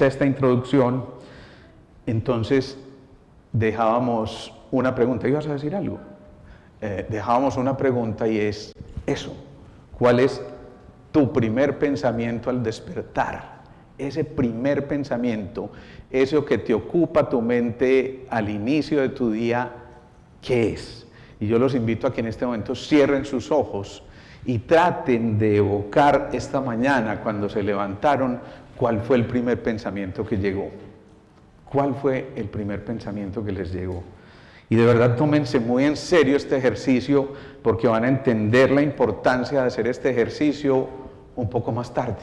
hecha esta introducción, entonces dejábamos una pregunta. ¿Ibas a decir algo? Dejábamos una pregunta y es eso. ¿Cuál es tu primer pensamiento al despertar? Ese primer pensamiento, eso que te ocupa tu mente al inicio de tu día, ¿qué es? Y yo los invito a que en este momento cierren sus ojos y traten de evocar esta mañana, cuando se levantaron, cuál fue el primer pensamiento que llegó. ¿Cuál fue el primer pensamiento que les llegó? Y de verdad tómense muy en serio este ejercicio, porque van a entender la importancia de hacer este ejercicio un poco más tarde.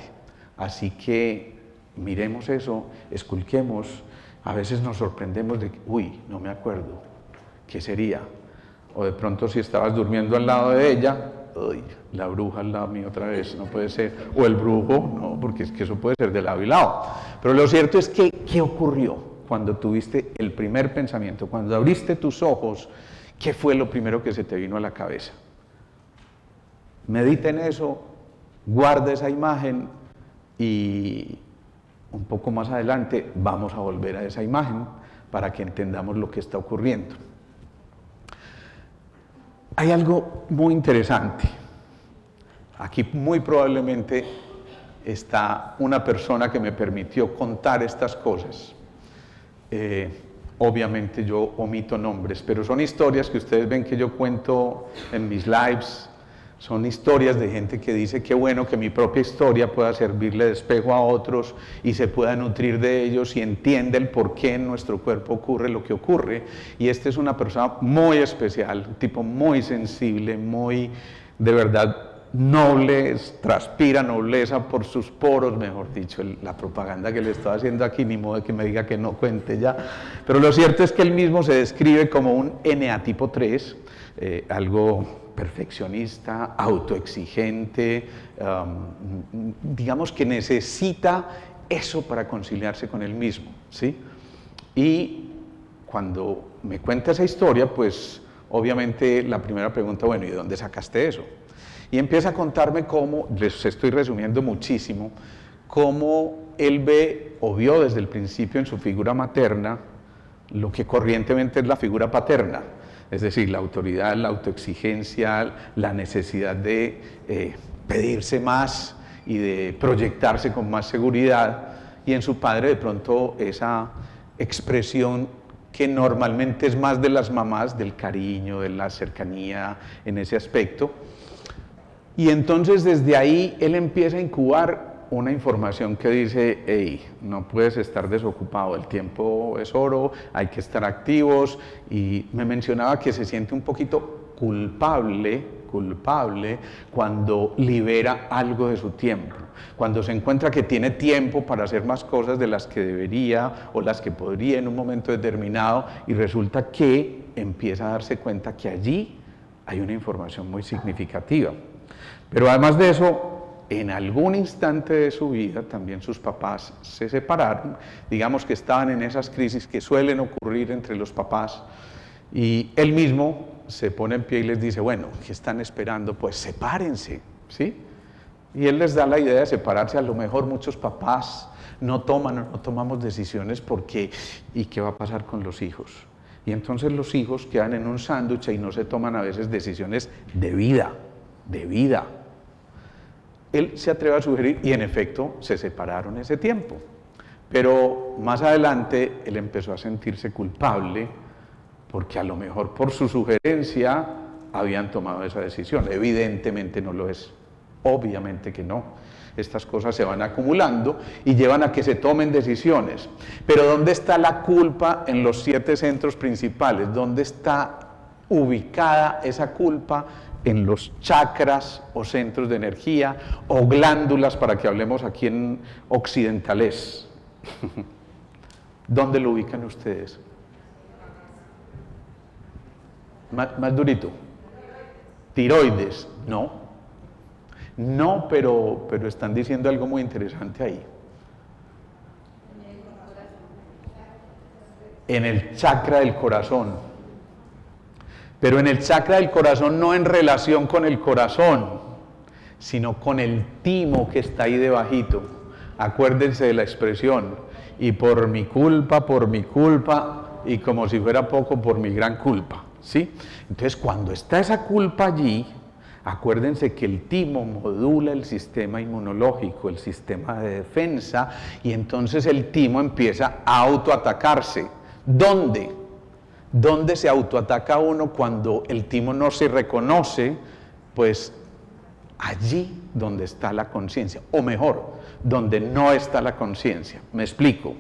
Así que miremos eso, esculquemos. A veces nos sorprendemos de que, uy, no me acuerdo, ¿qué sería? O de pronto si estabas durmiendo al lado de ella, uy, la bruja al lado mío otra vez, no puede ser. O el brujo, no, porque es que eso puede ser de lado y lado. Pero lo cierto es que, ¿qué ocurrió cuando tuviste el primer pensamiento? Cuando abriste tus ojos, ¿qué fue lo primero que se te vino a la cabeza? Medita en eso, guarda esa imagen y un poco más adelante vamos a volver a esa imagen para que entendamos lo que está ocurriendo. Hay algo muy interesante. Aquí muy probablemente está una persona que me permitió contar estas cosas. Obviamente yo omito nombres, pero son historias que ustedes ven que yo cuento en mis lives. Son historias de gente que dice qué bueno que mi propia historia pueda servirle de espejo a otros y se pueda nutrir de ellos y entienda el por qué en nuestro cuerpo ocurre lo que ocurre. Y esta es una persona muy especial, un tipo muy sensible, muy, de verdad, noble, transpira nobleza por sus poros, mejor dicho, la propaganda que le estoy haciendo aquí, ni modo de que me diga que no cuente ya. Pero lo cierto es que él mismo se describe como un eneatipo 3, algo perfeccionista, autoexigente, digamos que necesita eso para conciliarse con él mismo, ¿sí? Y cuando me cuenta esa historia, pues obviamente la primera pregunta, bueno, ¿y de dónde sacaste eso? Y empieza a contarme cómo, les estoy resumiendo muchísimo, cómo él ve o vio desde el principio en su figura materna lo que corrientemente es la figura paterna. Es decir, la autoridad, la autoexigencia, la necesidad de pedirse más y de proyectarse con más seguridad. Y en su padre de pronto esa expresión que normalmente es más de las mamás, del cariño, de la cercanía en ese aspecto. Y entonces desde ahí él empieza a incubar una información que dice, hey, no puedes estar desocupado, el tiempo es oro, hay que estar activos, y me mencionaba que se siente un poquito culpable cuando libera algo de su tiempo, cuando se encuentra que tiene tiempo para hacer más cosas de las que debería o las que podría en un momento determinado, y resulta que empieza a darse cuenta que allí hay una información muy significativa. Pero además de eso, en algún instante de su vida también sus papás se separaron, digamos que estaban en esas crisis que suelen ocurrir entre los papás, y él mismo se pone en pie y les dice, bueno, ¿qué están esperando? Pues sepárense, ¿sí? Y él les da la idea de separarse. A lo mejor muchos papás no tomamos decisiones porque, ¿y qué va a pasar con los hijos? Y entonces los hijos quedan en un sándwich y no se toman a veces decisiones de vida. Él se atreve a sugerir, y en efecto se separaron ese tiempo, pero más adelante él empezó a sentirse culpable porque a lo mejor por su sugerencia habían tomado esa decisión. Evidentemente no lo es, obviamente que no. Estas cosas se van acumulando y llevan a que se tomen decisiones. Pero ¿dónde está la culpa en los 7 centros principales? ¿Dónde está ubicada esa culpa? En los chakras o centros de energía o glándulas, para que hablemos aquí en occidentales. ¿Dónde lo ubican ustedes? Más durito. Tiroides. No, pero están diciendo algo muy interesante ahí. En el chakra del corazón. Pero en el chakra del corazón no en relación con el corazón, sino con el timo que está ahí debajito. Acuérdense de la expresión, y por mi culpa, y como si fuera poco, por mi gran culpa, ¿sí? Entonces, cuando está esa culpa allí, acuérdense que el timo modula el sistema inmunológico, el sistema de defensa, y entonces el timo empieza a autoatacarse. ¿Dónde? ¿Dónde se autoataca uno cuando el timo no se reconoce? Pues allí donde está la conciencia, o mejor, donde no está la conciencia. Me explico.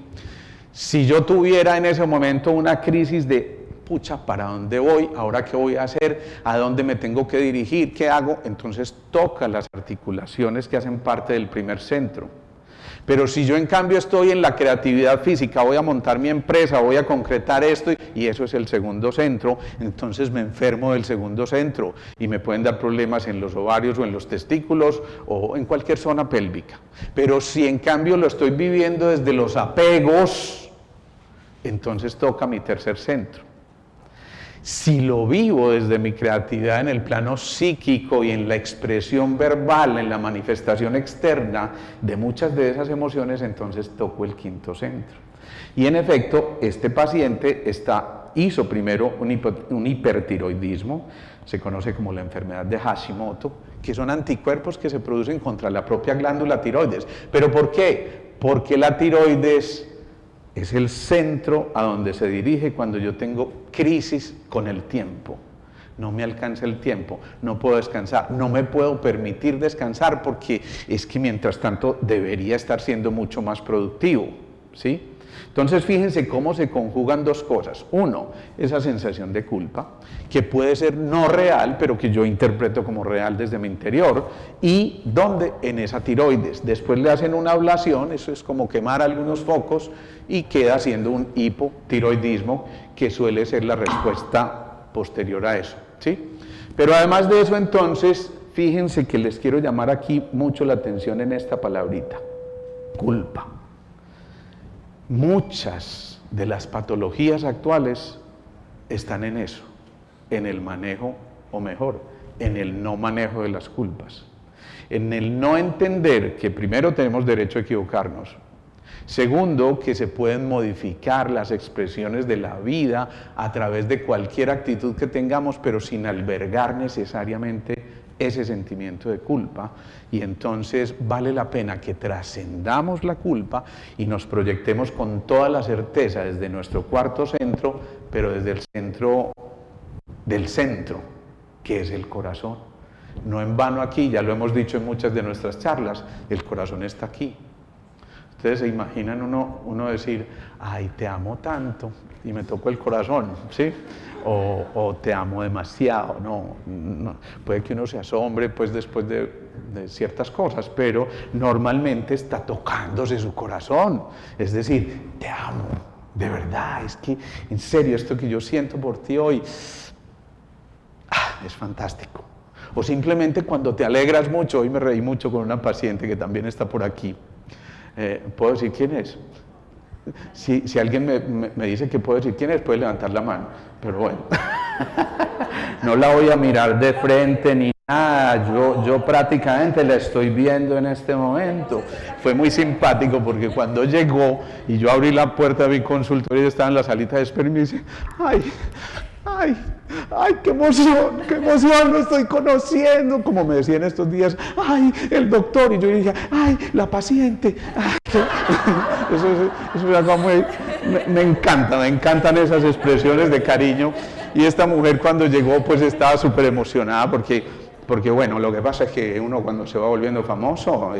Si yo tuviera en ese momento una crisis de pucha, ¿para dónde voy? ¿Ahora qué voy a hacer? ¿A dónde me tengo que dirigir? ¿Qué hago? Entonces toca las articulaciones que hacen parte del primer centro. Pero si yo en cambio estoy en la creatividad física, voy a montar mi empresa, voy a concretar esto, y eso es el segundo centro, entonces me enfermo del segundo centro y me pueden dar problemas en los ovarios o en los testículos o en cualquier zona pélvica. Pero si en cambio lo estoy viviendo desde los apegos, entonces toca mi tercer centro. Si lo vivo desde mi creatividad en el plano psíquico y en la expresión verbal, en la manifestación externa de muchas de esas emociones, entonces toco el quinto centro. Y en efecto, este paciente hizo primero un hipertiroidismo, se conoce como la enfermedad de Hashimoto, que son anticuerpos que se producen contra la propia glándula tiroides. ¿Pero por qué? Porque la tiroides es el centro a donde se dirige cuando yo tengo crisis con el tiempo. No me alcanza el tiempo, no puedo descansar, no me puedo permitir descansar porque es que mientras tanto debería estar siendo mucho más productivo, ¿sí? Entonces fíjense cómo se conjugan dos cosas. Uno, esa sensación de culpa, que puede ser no real, pero que yo interpreto como real desde mi interior. ¿Y dónde? En esa tiroides. Después le hacen una ablación, eso es como quemar algunos focos, y queda siendo un hipotiroidismo, que suele ser la respuesta posterior a eso, ¿sí? Pero además de eso, entonces, fíjense que les quiero llamar aquí mucho la atención en esta palabrita, culpa. Muchas de las patologías actuales están en eso, en el manejo, o mejor, en el no manejo de las culpas, en el no entender que primero tenemos derecho a equivocarnos, segundo, que se pueden modificar las expresiones de la vida a través de cualquier actitud que tengamos, pero sin albergar necesariamente ese sentimiento de culpa, y entonces vale la pena que trascendamos la culpa y nos proyectemos con toda la certeza desde nuestro cuarto centro, pero desde el centro del centro, que es el corazón. No en vano aquí, ya lo hemos dicho en muchas de nuestras charlas, el corazón está aquí. Ustedes se imaginan uno decir, ay, te amo tanto, y me tocó el corazón, ¿sí? O te amo demasiado, no, puede que uno se asombre pues después de ciertas cosas, pero normalmente está tocándose su corazón, es decir, te amo, de verdad, es que en serio esto que yo siento por ti hoy, es fantástico. O simplemente cuando te alegras mucho, hoy me reí mucho con una paciente que también está por aquí, ¿puedo decir quién es? Si alguien me dice que puedo decir quién es, puede levantar la mano, pero bueno, no la voy a mirar de frente ni nada, yo prácticamente la estoy viendo en este momento. Fue muy simpático porque cuando llegó y yo abrí la puerta de mi consultorio y estaba en la salita de espera y me dice, ay, qué emoción, lo estoy conociendo, como me decían estos días, ay, el doctor, y yo dije, ay, la paciente, ay, eso es algo muy, me encantan esas expresiones de cariño, y esta mujer cuando llegó pues estaba súper emocionada porque bueno, lo que pasa es que uno cuando se va volviendo famoso,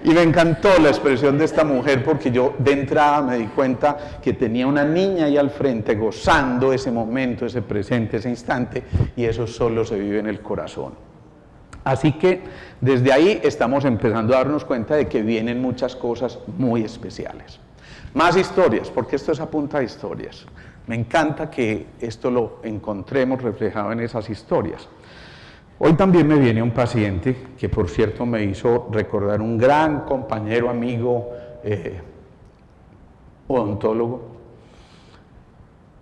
Y me encantó la expresión de esta mujer porque yo de entrada me di cuenta que tenía una niña ahí al frente gozando ese momento, ese presente, ese instante, y eso solo se vive en el corazón. Así que desde ahí estamos empezando a darnos cuenta de que vienen muchas cosas muy especiales. Más historias, porque esto es a punta de historias. Me encanta que esto lo encontremos reflejado en esas historias. Hoy también me viene un paciente que, por cierto, me hizo recordar un gran compañero, amigo, odontólogo.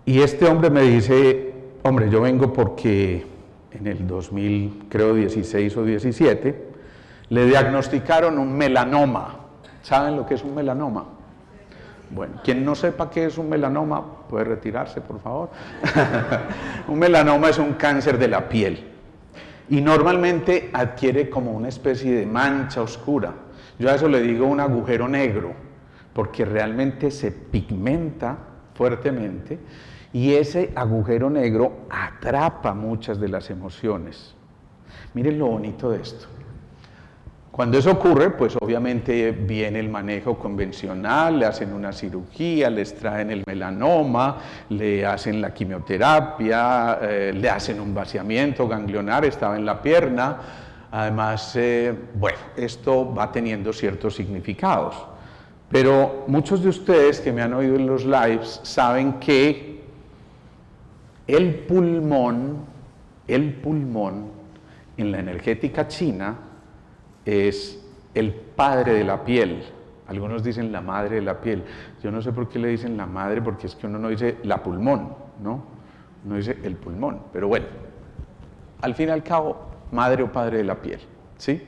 Y este hombre me dice, hombre, yo vengo porque en el 2016 o 17, le diagnosticaron un melanoma. ¿Saben lo que es un melanoma? Bueno, quien no sepa qué es un melanoma, puede retirarse, por favor. Un melanoma es un cáncer de la piel y normalmente adquiere como una especie de mancha oscura. Yo a eso le digo un agujero negro, porque realmente se pigmenta fuertemente y ese agujero negro atrapa muchas de las emociones. Miren lo bonito de esto. Cuando eso ocurre, pues obviamente viene el manejo convencional, le hacen una cirugía, le extraen el melanoma, le hacen la quimioterapia, le hacen un vaciamiento ganglionar, estaba en la pierna. Además, bueno, esto va teniendo ciertos significados. Pero muchos de ustedes que me han oído en los lives saben que el pulmón en la energética china es el padre de la piel. Algunos dicen la madre de la piel. Yo no sé por qué le dicen la madre, porque es que uno no dice la pulmón, ¿no? Uno dice el pulmón. Pero bueno, al fin y al cabo, madre o padre de la piel, ¿sí?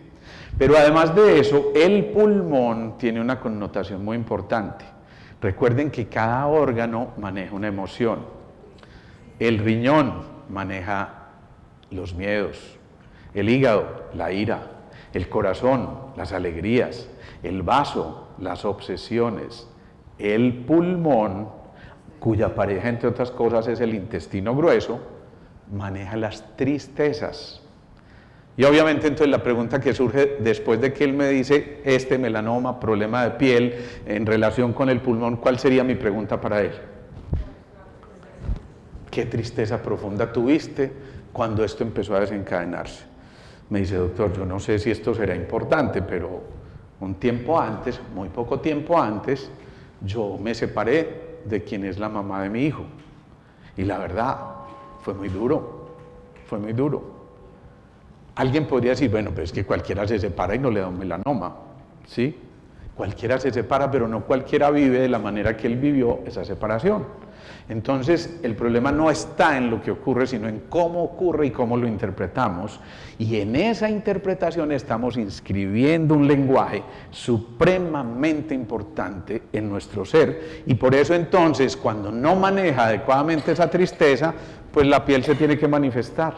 Pero además de eso, el pulmón tiene una connotación muy importante. Recuerden que cada órgano maneja una emoción. El riñón maneja los miedos, el hígado, la ira, el corazón, las alegrías, el vaso, las obsesiones, el pulmón, cuya pareja, entre otras cosas, es el intestino grueso, maneja las tristezas. Y obviamente entonces la pregunta que surge después de que él me dice este melanoma, problema de piel, en relación con el pulmón, ¿cuál sería mi pregunta para él? ¿Qué tristeza profunda tuviste cuando esto empezó a desencadenarse? Me dice, doctor, yo no sé si esto será importante, pero un tiempo antes, muy poco tiempo antes, yo me separé de quien es la mamá de mi hijo. Y la verdad, fue muy duro, fue muy duro. Alguien podría decir, bueno, pues es que cualquiera se separa y no le da un melanoma, ¿sí? Cualquiera se separa, pero no cualquiera vive de la manera que él vivió esa separación. Entonces, el problema no está en lo que ocurre, sino en cómo ocurre y cómo lo interpretamos. Y en esa interpretación estamos inscribiendo un lenguaje supremamente importante en nuestro ser. Y por eso entonces, cuando no maneja adecuadamente esa tristeza, pues la piel se tiene que manifestar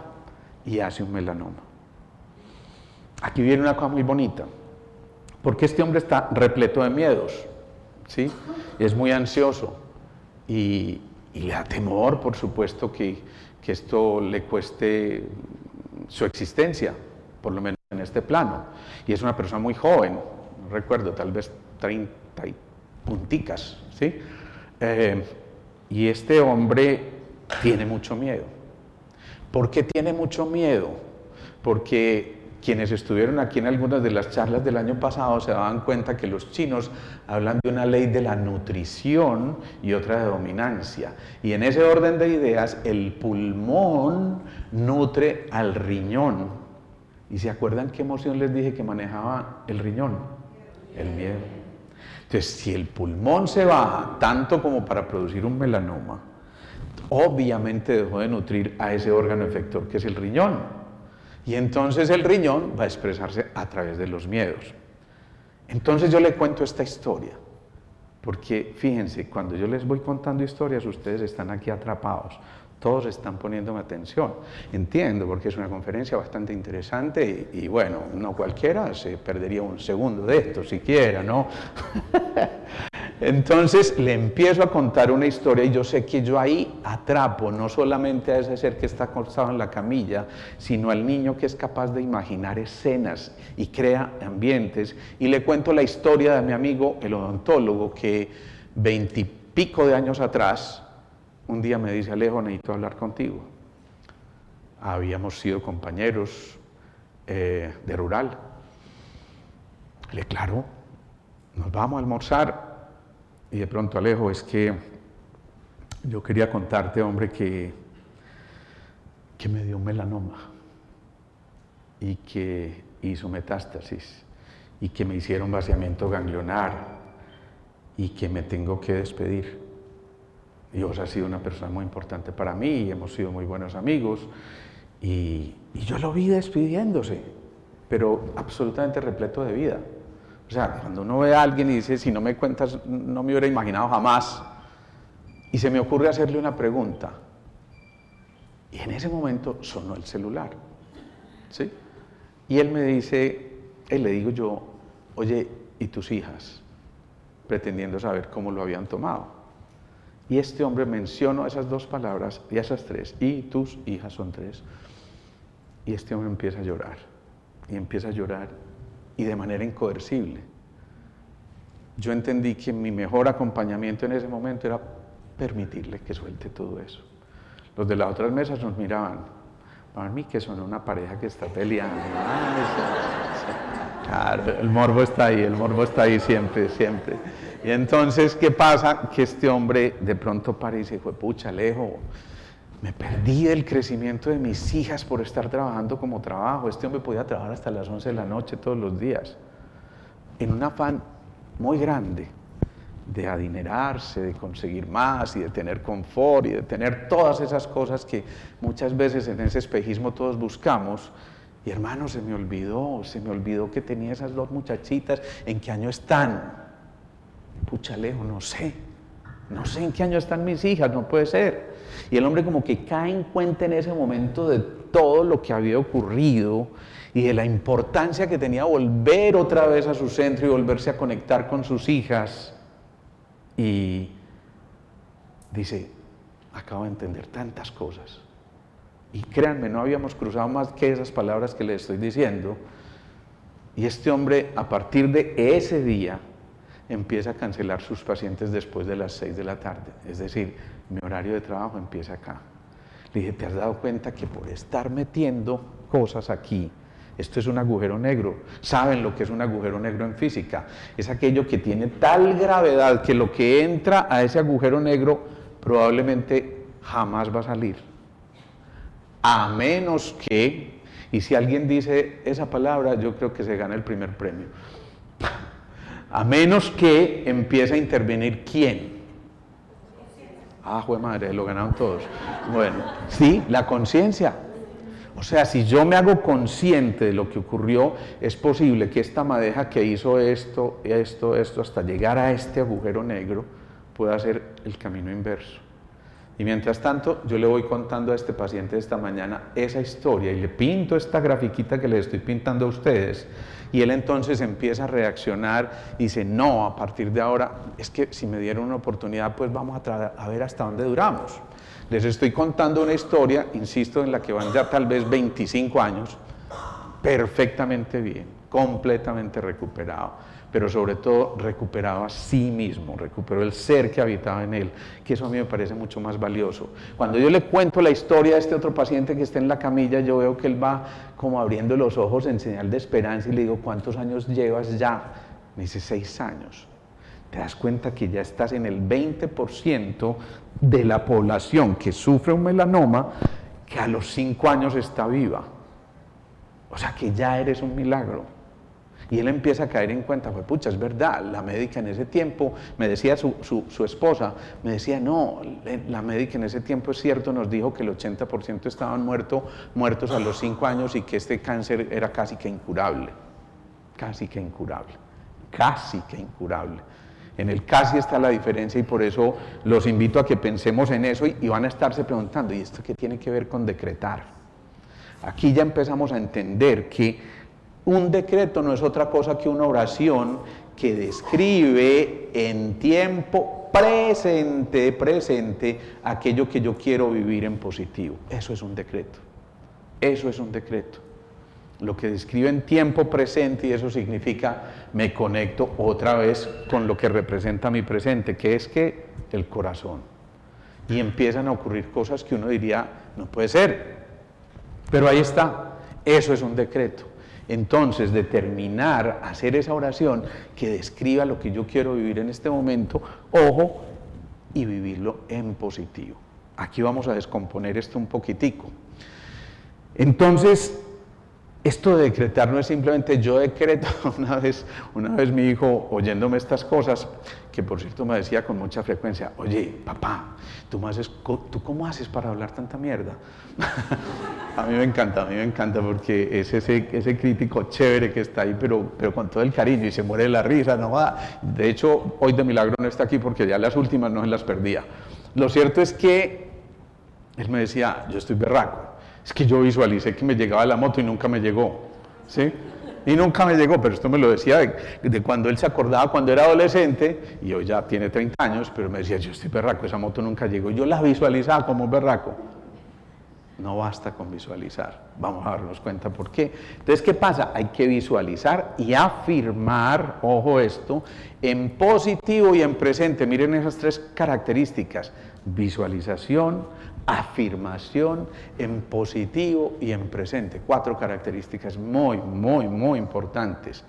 y hace un melanoma. Aquí viene una cosa muy bonita, porque este hombre está repleto de miedos, ¿sí? Es muy ansioso y le da temor, por supuesto, que esto le cueste su existencia, por lo menos en este plano. Y es una persona muy joven, no recuerdo, tal vez 30 y punticas, ¿sí? Y este hombre tiene mucho miedo. ¿Por qué tiene mucho miedo? Porque quienes estuvieron aquí en algunas de las charlas del año pasado se daban cuenta que los chinos hablan de una ley de la nutrición y otra de dominancia. Y en ese orden de ideas, el pulmón nutre al riñón. ¿Y se acuerdan qué emoción les dije que manejaba el riñón? El miedo. Entonces, si el pulmón se baja tanto como para producir un melanoma, obviamente dejó de nutrir a ese órgano efector que es el riñón. Y entonces el riñón va a expresarse a través de los miedos. Entonces yo le cuento esta historia, porque fíjense, cuando yo les voy contando historias, ustedes están aquí atrapados, todos están poniéndome atención. Entiendo, porque es una conferencia bastante interesante y bueno, no cualquiera se perdería un segundo de esto siquiera, ¿no? Entonces le empiezo a contar una historia y yo sé que yo ahí atrapo no solamente a ese ser que está acostado en la camilla, sino al niño que es capaz de imaginar escenas y crea ambientes. Y le cuento la historia de mi amigo, el odontólogo, que 20 y pico de años atrás, un día me dice, Alejo, necesito hablar contigo. Habíamos sido compañeros de rural. Le dije, claro, nos vamos a almorzar. Y de pronto, Alejo, es que yo quería contarte, hombre, que me dio un melanoma y que hizo metástasis y que me hicieron vaciamiento ganglionar y que me tengo que despedir. Y vos has sido una persona muy importante para mí y hemos sido muy buenos amigos y yo lo vi despidiéndose, pero absolutamente repleto de vida. O sea, cuando uno ve a alguien y dice, si no me cuentas, no me hubiera imaginado jamás. Y se me ocurre hacerle una pregunta. Y en ese momento sonó el celular, ¿sí? Y él me dice, le digo yo, oye, ¿y tus hijas? Pretendiendo saber cómo lo habían tomado. Y este hombre mencionó esas dos palabras y esas tres, y tus hijas son tres. Y este hombre empieza a llorar, y empieza a llorar, y de manera incoercible. Yo entendí que mi mejor acompañamiento en ese momento era permitirle que suelte todo eso. Los de las otras mesas nos miraban, para mí que son una pareja que está peleando. Claro, el morbo está ahí siempre, siempre. Y entonces, ¿qué pasa? Que este hombre de pronto para y dice, pucha, Alejo, me perdí del crecimiento de mis hijas por estar trabajando como trabajo. Este hombre podía trabajar hasta las 11 de la noche todos los días, en un afán muy grande de adinerarse, de conseguir más y de tener confort y de tener todas esas cosas que muchas veces en ese espejismo todos buscamos. Y hermano, se me olvidó que tenía esas dos muchachitas. ¿En qué año están? Pucha, Alejo, no sé en qué año están mis hijas, no puede ser. Y el hombre como que cae en cuenta en ese momento de todo lo que había ocurrido y de la importancia que tenía volver otra vez a su centro y volverse a conectar con sus hijas. Y dice, acabo de entender tantas cosas. Y créanme, no habíamos cruzado más que esas palabras que les estoy diciendo. Y este hombre, a partir de ese día, empieza a cancelar sus pacientes después de las 6 de la tarde. Es decir, mi horario de trabajo empieza acá. Le dije, ¿te has dado cuenta que por estar metiendo cosas aquí, esto es un agujero negro? ¿Saben lo que es un agujero negro en física? Es aquello que tiene tal gravedad que lo que entra a ese agujero negro probablemente jamás va a salir. A menos que, y si alguien dice esa palabra, yo creo que se gana el primer premio. A menos que empiece a intervenir ¿quién? Jue madre, lo ganaron todos. Bueno, sí, la conciencia. O sea, si yo me hago consciente de lo que ocurrió, es posible que esta madeja que hizo esto, hasta llegar a este agujero negro, pueda hacer el camino inverso. Y mientras tanto, yo le voy contando a este paciente esta mañana esa historia y le pinto esta grafiquita que les estoy pintando a ustedes, y él entonces empieza a reaccionar y dice, no, a partir de ahora, es que si me dieron una oportunidad, pues vamos a ver hasta dónde duramos. Les estoy contando una historia, insisto, en la que van ya tal vez 25 años, perfectamente bien, completamente recuperado, pero sobre todo recuperado a sí mismo, recuperó el ser que habitaba en él, que eso a mí me parece mucho más valioso. Cuando yo le cuento la historia de este otro paciente que está en la camilla, yo veo que él va como abriendo los ojos en señal de esperanza y le digo, ¿cuántos años llevas ya? Me dice, 6 años. Te das cuenta que ya estás en el 20% de la población que sufre un melanoma que a los 5 años está viva. O sea que ya eres un milagro. Y él empieza a caer en cuenta, pues pucha, es verdad, la médica en ese tiempo, me decía su esposa, me decía, no, la médica en ese tiempo es cierto, nos dijo que el 80% estaban muertos a los 5 años y que este cáncer era casi que incurable. Casi que incurable. Casi que incurable. En el casi está la diferencia y por eso los invito a que pensemos en eso y van a estarse preguntando, ¿y esto qué tiene que ver con decretar? Aquí ya empezamos a entender que un decreto no es otra cosa que una oración que describe en tiempo presente aquello que yo quiero vivir en positivo. Eso es un decreto. Eso es un decreto. Lo que describe en tiempo presente, y eso significa me conecto otra vez con lo que representa mi presente, que es que el corazón. Y empiezan a ocurrir cosas que uno diría, no puede ser. Pero ahí está. Eso es un decreto. Entonces, determinar, hacer esa oración que describa lo que yo quiero vivir en este momento, ojo, y vivirlo en positivo. Aquí vamos a descomponer esto un poquitico. Entonces, esto de decretar no es simplemente yo decreto. Una vez mi hijo, oyéndome estas cosas, que por cierto me decía con mucha frecuencia, oye, papá, ¿tú cómo haces para hablar tanta mierda? A mí me encanta porque es ese crítico chévere que está ahí, pero con todo el cariño y se muere de la risa, ¿no? De hecho, hoy de milagro no está aquí porque ya las últimas no se las perdía. Lo cierto es que él me decía, yo estoy berraco. Es que yo visualicé que me llegaba la moto y nunca me llegó, ¿sí? Y nunca me llegó, pero esto me lo decía de cuando él se acordaba cuando era adolescente, y hoy ya tiene 30 años, pero me decía, yo estoy berraco, esa moto nunca llegó. Yo la visualizaba como berraco. No basta con visualizar, vamos a darnos cuenta por qué. Entonces, ¿qué pasa? Hay que visualizar y afirmar, ojo esto, en positivo y en presente. Miren esas tres características: visualización, afirmación, en positivo y en presente. 4 características muy importantes.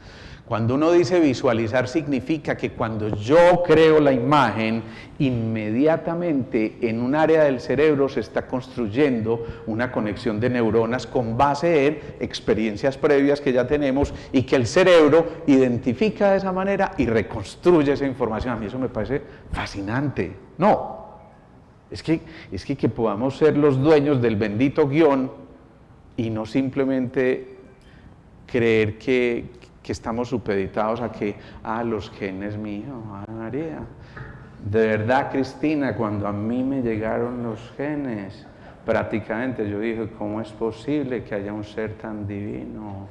Cuando uno dice visualizar, significa que cuando yo creo la imagen, inmediatamente en un área del cerebro se está construyendo una conexión de neuronas con base en experiencias previas que ya tenemos y que el cerebro identifica de esa manera y reconstruye esa información. A mí eso me parece fascinante. No. Es que podamos ser los dueños del bendito guión y no simplemente creer que estamos supeditados a que, los genes míos, María. De verdad, Cristina, cuando a mí me llegaron los genes, prácticamente yo dije, ¿cómo es posible que haya un ser tan divino?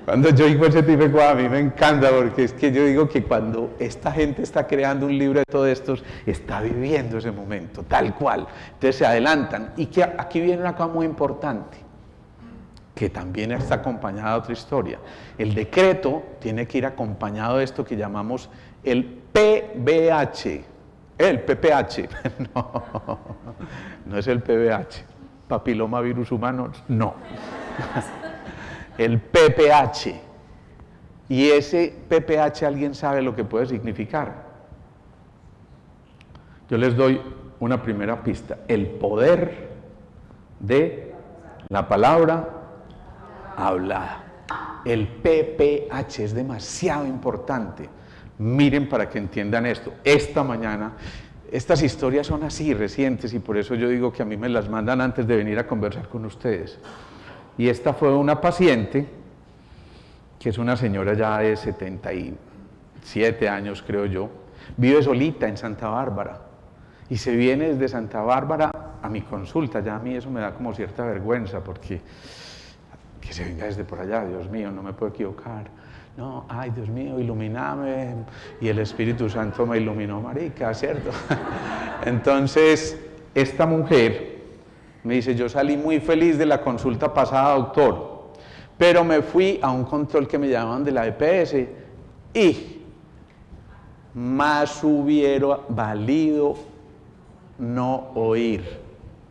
Cuando yo digo ese tipo de cosas, a mí me encanta, porque es que yo digo que cuando esta gente está creando un libreto de estos, está viviendo ese momento, tal cual. Entonces se adelantan. Y que aquí viene una cosa muy importante, que también está acompañada de otra historia. El decreto tiene que ir acompañado de esto que llamamos el PBH. El PPH. No es el PBH. Papiloma virus humano, no. El PPH. Y ese PPH, ¿alguien sabe lo que puede significar? Yo les doy una primera pista. El poder de la palabra hablada. El PPH es demasiado importante. Miren para que entiendan esto. Esta mañana, estas historias son así recientes y por eso yo digo que a mí me las mandan antes de venir a conversar con ustedes. Y esta fue una paciente, que es una señora ya de 77 años, creo yo, vive solita en Santa Bárbara, y se viene desde Santa Bárbara a mi consulta. Ya a mí eso me da como cierta vergüenza, porque que se venga desde por allá, Dios mío, no me puedo equivocar. No, ay, Dios mío, ilumíname, y el Espíritu Santo me iluminó, marica, ¿cierto? Entonces, esta mujer me dice, yo salí muy feliz de la consulta pasada, doctor, pero me fui a un control que me llamaban de la EPS y más hubiera valido no oír.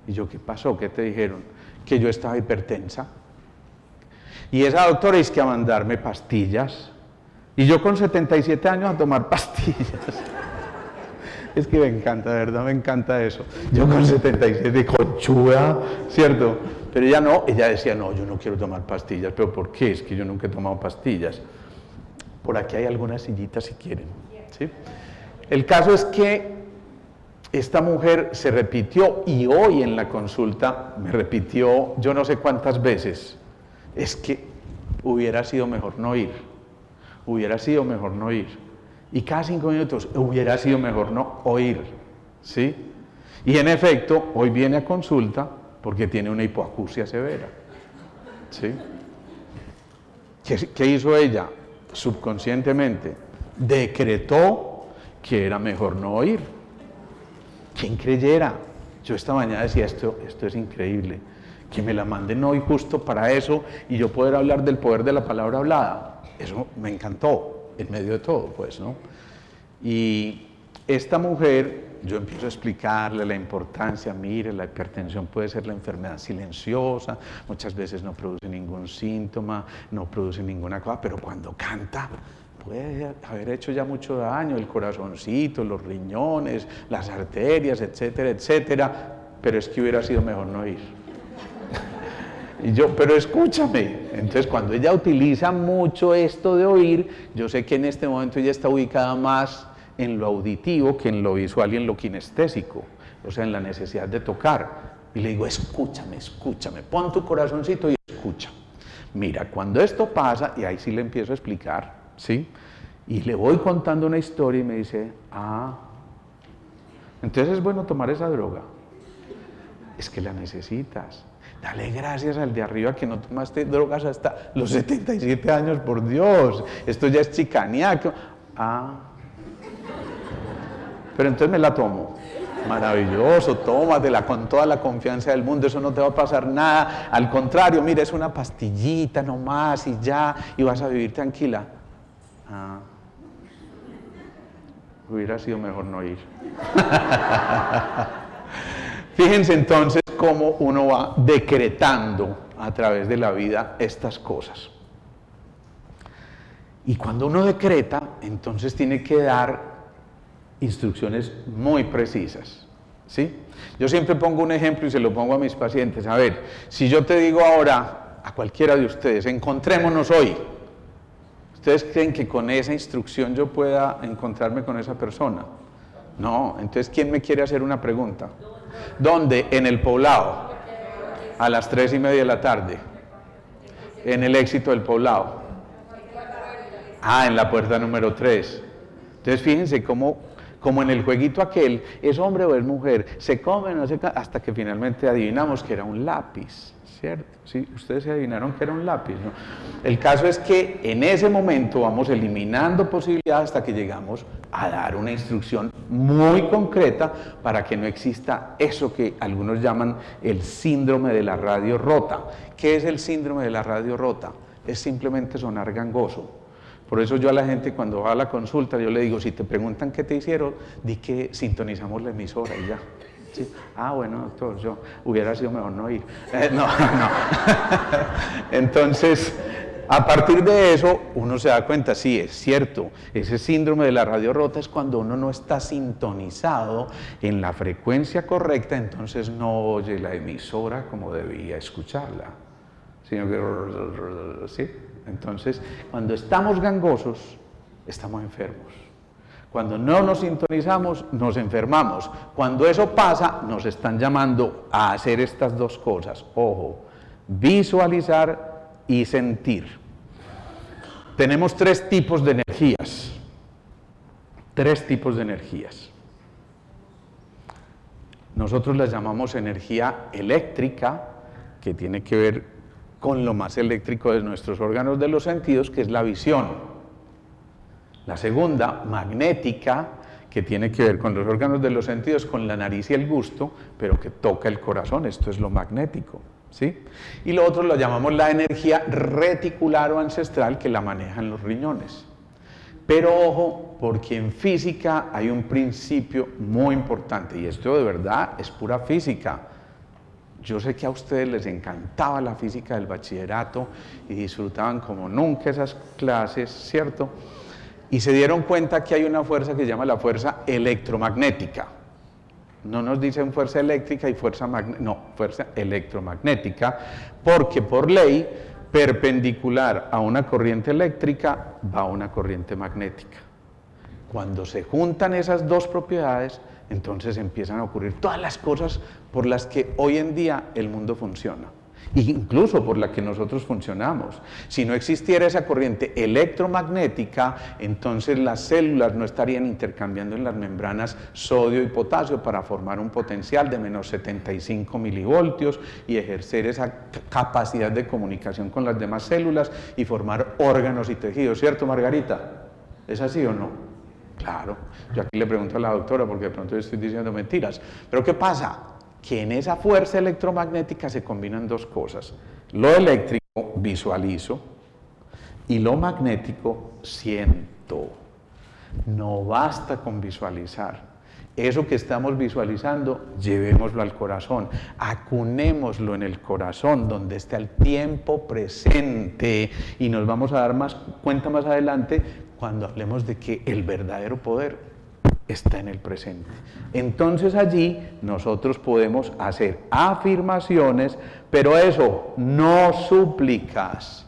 Y yo, ¿qué pasó? ¿Qué te dijeron? Que yo estaba hipertensa. Y esa doctora es que a mandarme pastillas. Y yo con 77 años a tomar pastillas. Es que me encanta, de verdad me encanta eso. Yo con 77, conchuda, ¿cierto? Pero ella no, ella decía, no, yo no quiero tomar pastillas. ¿Pero por qué? Es que yo nunca he tomado pastillas. Por aquí hay algunas sillitas si quieren, ¿sí? El caso es que esta mujer se repitió, y hoy en la consulta me repitió yo no sé cuántas veces, es que hubiera sido mejor no ir, hubiera sido mejor no ir. Y cada 5 minutos hubiera sido mejor no oír, ¿sí? Y en efecto, hoy viene a consulta porque tiene una hipoacusia severa, ¿sí? ¿Qué hizo ella? Subconscientemente decretó que era mejor no oír. ¿Quién creyera? Yo esta mañana decía, esto es increíble, que me la manden hoy justo para eso y yo poder hablar del poder de la palabra hablada. Eso me encantó. En medio de todo, pues, ¿no? Y esta mujer, yo empiezo a explicarle la importancia, mire, la hipertensión puede ser la enfermedad silenciosa, muchas veces no produce ningún síntoma, no produce ninguna cosa, pero cuando canta puede haber hecho ya mucho daño, el corazoncito, los riñones, las arterias, etcétera, etcétera, pero es que hubiera sido mejor no ir. Y yo, pero escúchame. Entonces, cuando ella utiliza mucho esto de oír, yo sé que en este momento ella está ubicada más en lo auditivo que en lo visual y en lo kinestésico, o sea, en la necesidad de tocar. Y le digo, escúchame, escúchame, pon tu corazoncito y escucha. Mira, cuando esto pasa, y ahí sí le empiezo a explicar, ¿sí? Y le voy contando una historia y me dice, entonces es bueno tomar esa droga. Es que la necesitas. Dale gracias al de arriba que no tomaste drogas hasta los 77 años, por Dios. Esto ya es chicaníaco. Pero entonces me la tomo. Maravilloso, tómatela con toda la confianza del mundo, eso no te va a pasar nada. Al contrario, mira, es una pastillita nomás y ya, y vas a vivir tranquila. Hubiera sido mejor no ir. Fíjense entonces cómo uno va decretando a través de la vida estas cosas. Y cuando uno decreta, entonces tiene que dar instrucciones muy precisas, ¿sí? Yo siempre pongo un ejemplo y se lo pongo a mis pacientes. A ver, si yo te digo ahora a cualquiera de ustedes, encontrémonos hoy, ¿ustedes creen que con esa instrucción yo pueda encontrarme con esa persona? No, entonces ¿quién me quiere hacer una pregunta? ¿Dónde? En el Poblado, a las 3:30 de la tarde, en el Éxito del Poblado. En la puerta número 3. Entonces fíjense cómo en el jueguito aquel, ¿es hombre o es mujer? Se come, no se come, hasta que finalmente adivinamos que era un lápiz, ¿cierto? Sí, ustedes se adivinaron que era un lápiz, ¿no? El caso es que en ese momento vamos eliminando posibilidades hasta que llegamos a dar una instrucción muy concreta para que no exista eso que algunos llaman el síndrome de la radio rota. ¿Qué es el síndrome de la radio rota? Es simplemente sonar gangoso. Por eso yo a la gente cuando va a la consulta, yo le digo, si te preguntan qué te hicieron, di que sintonizamos la emisora y ya. ¿Sí? Bueno, doctor, yo hubiera sido mejor no ir. No. Entonces, a partir de eso, uno se da cuenta, sí, es cierto, ese síndrome de la radio rota es cuando uno no está sintonizado en la frecuencia correcta, entonces no oye la emisora como debía escucharla, sino que, ¿sí? Entonces, cuando estamos gangosos, estamos enfermos. Cuando no nos sintonizamos, nos enfermamos. Cuando eso pasa, nos están llamando a hacer estas dos cosas. Ojo, visualizar y sentir. Tenemos 3 tipos de energías. 3 tipos de energías. Nosotros las llamamos energía eléctrica, que tiene que ver con lo más eléctrico de nuestros órganos de los sentidos, que es la visión. La segunda, magnética, que tiene que ver con los órganos de los sentidos, con la nariz y el gusto, pero que toca el corazón, esto es lo magnético, ¿sí? Y lo otro lo llamamos la energía reticular o ancestral, que la manejan los riñones. Pero ojo, porque en física hay un principio muy importante, y esto de verdad es pura física. Yo sé que a ustedes les encantaba la física del bachillerato y disfrutaban como nunca esas clases, ¿cierto? Y se dieron cuenta que hay una fuerza que se llama la fuerza electromagnética. No nos dicen fuerza eléctrica y fuerza magnética, no, fuerza electromagnética, porque por ley, perpendicular a una corriente eléctrica va una corriente magnética. Cuando se juntan esas dos propiedades, entonces empiezan a ocurrir todas las cosas por las que hoy en día el mundo funciona, incluso por la que nosotros funcionamos. Si no existiera esa corriente electromagnética, entonces las células no estarían intercambiando en las membranas sodio y potasio para formar un potencial de menos 75 milivoltios y ejercer esa capacidad de comunicación con las demás células y formar órganos y tejidos, ¿cierto, Margarita? ¿Es así o no? Claro, yo aquí le pregunto a la doctora porque de pronto yo estoy diciendo mentiras, pero ¿qué pasa? Que en esa fuerza electromagnética se combinan 2 cosas, lo eléctrico visualizo y lo magnético siento. No basta con visualizar, eso que estamos visualizando llevémoslo al corazón, acunémoslo en el corazón donde está el tiempo presente, y nos vamos a dar cuenta más adelante cuando hablemos de que el verdadero poder está en el presente. Entonces allí nosotros podemos hacer afirmaciones, pero eso, no súplicas.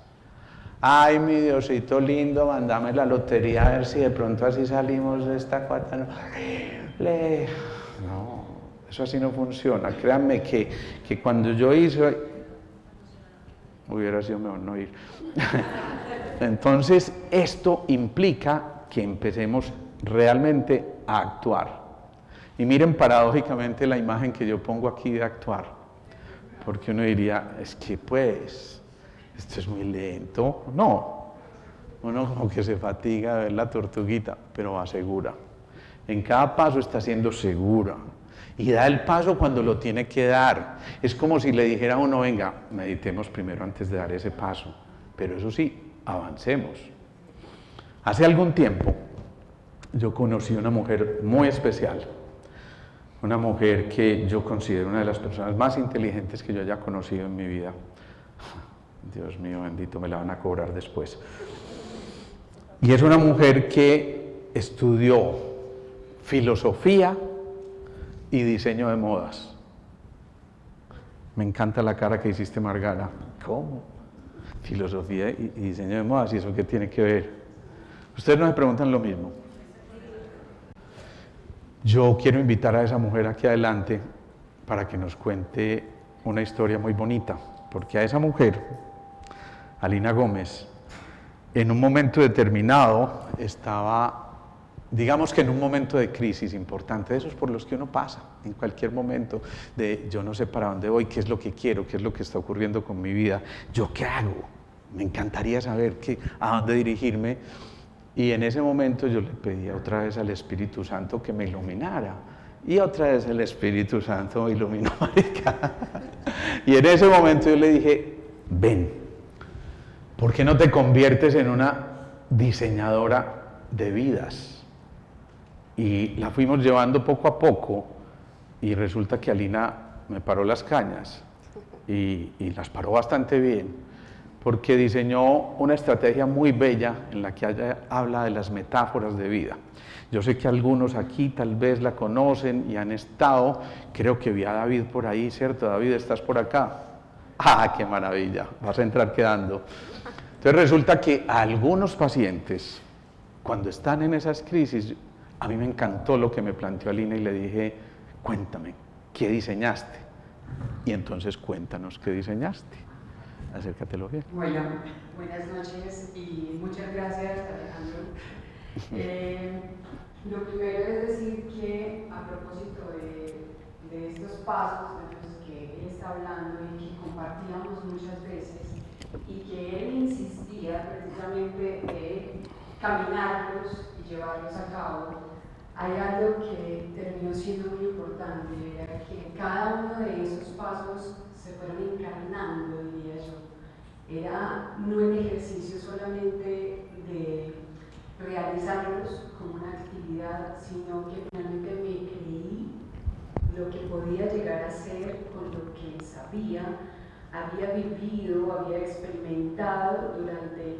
Ay, mi Diosito lindo, mándame la lotería a ver si de pronto así salimos de esta cuarta. No, eso así no funciona. Créanme que cuando yo hice, hubiera sido mejor no ir. Entonces, esto implica que empecemos realmente a actuar. Y miren paradójicamente la imagen que yo pongo aquí de actuar. Porque uno diría, es que pues, esto es muy lento. No, uno como que se fatiga de ver la tortuguita, pero va segura. En cada paso está siendo segura. Y da el paso cuando lo tiene que dar. Es como si le dijera a uno, venga, meditemos primero antes de dar ese paso. Pero eso sí, avancemos. Hace algún tiempo, yo conocí una mujer muy especial. Una mujer que yo considero una de las personas más inteligentes que yo haya conocido en mi vida. Dios mío, bendito, me la van a cobrar después. Y es una mujer que estudió filosofía y diseño de modas. Me encanta la cara que hiciste, Margara. ¿Cómo? Filosofía y diseño de modas, ¿y eso qué tiene que ver? Ustedes no se preguntan lo mismo. Yo quiero invitar a esa mujer aquí adelante para que nos cuente una historia muy bonita, porque a esa mujer, Alina Gómez, en un momento determinado estaba, digamos que en un momento de crisis importante, de esos por los que uno pasa en cualquier momento, de yo no sé para dónde voy, qué es lo que quiero, qué es lo que está ocurriendo con mi vida, yo qué hago, me encantaría saber a dónde dirigirme. Y en ese momento yo le pedí otra vez al Espíritu Santo que me iluminara. Y otra vez el Espíritu Santo me iluminó, marica. Y en ese momento yo le dije, ven, ¿por qué no te conviertes en una diseñadora de vidas? Y la fuimos llevando poco a poco y resulta que Alina me paró las cañas y las paró bastante bien. Porque diseñó una estrategia muy bella en la que habla de las metáforas de vida. Yo sé que algunos aquí tal vez la conocen y han estado, creo que vi a David por ahí, ¿cierto? David, ¿estás por acá? ¡Ah, qué maravilla! Vas a entrar quedando. Entonces resulta que a algunos pacientes, cuando están en esas crisis, a mí me encantó lo que me planteó Alina y le dije, cuéntame, ¿qué diseñaste? Y entonces cuéntanos qué diseñaste. Acércatelo bien. Bueno, buenas noches y muchas gracias, Alejandro. Lo primero es decir que a propósito de estos pasos de los que él está hablando y que compartíamos muchas veces y que él insistía precisamente en caminarlos y llevarlos a cabo, hay algo que terminó siendo muy importante, era que cada uno de esos pasos se fueron encarnando, diría yo. Era no el ejercicio solamente de realizarlos como una actividad, sino que finalmente me creí lo que podía llegar a ser con lo que sabía, había vivido, había experimentado durante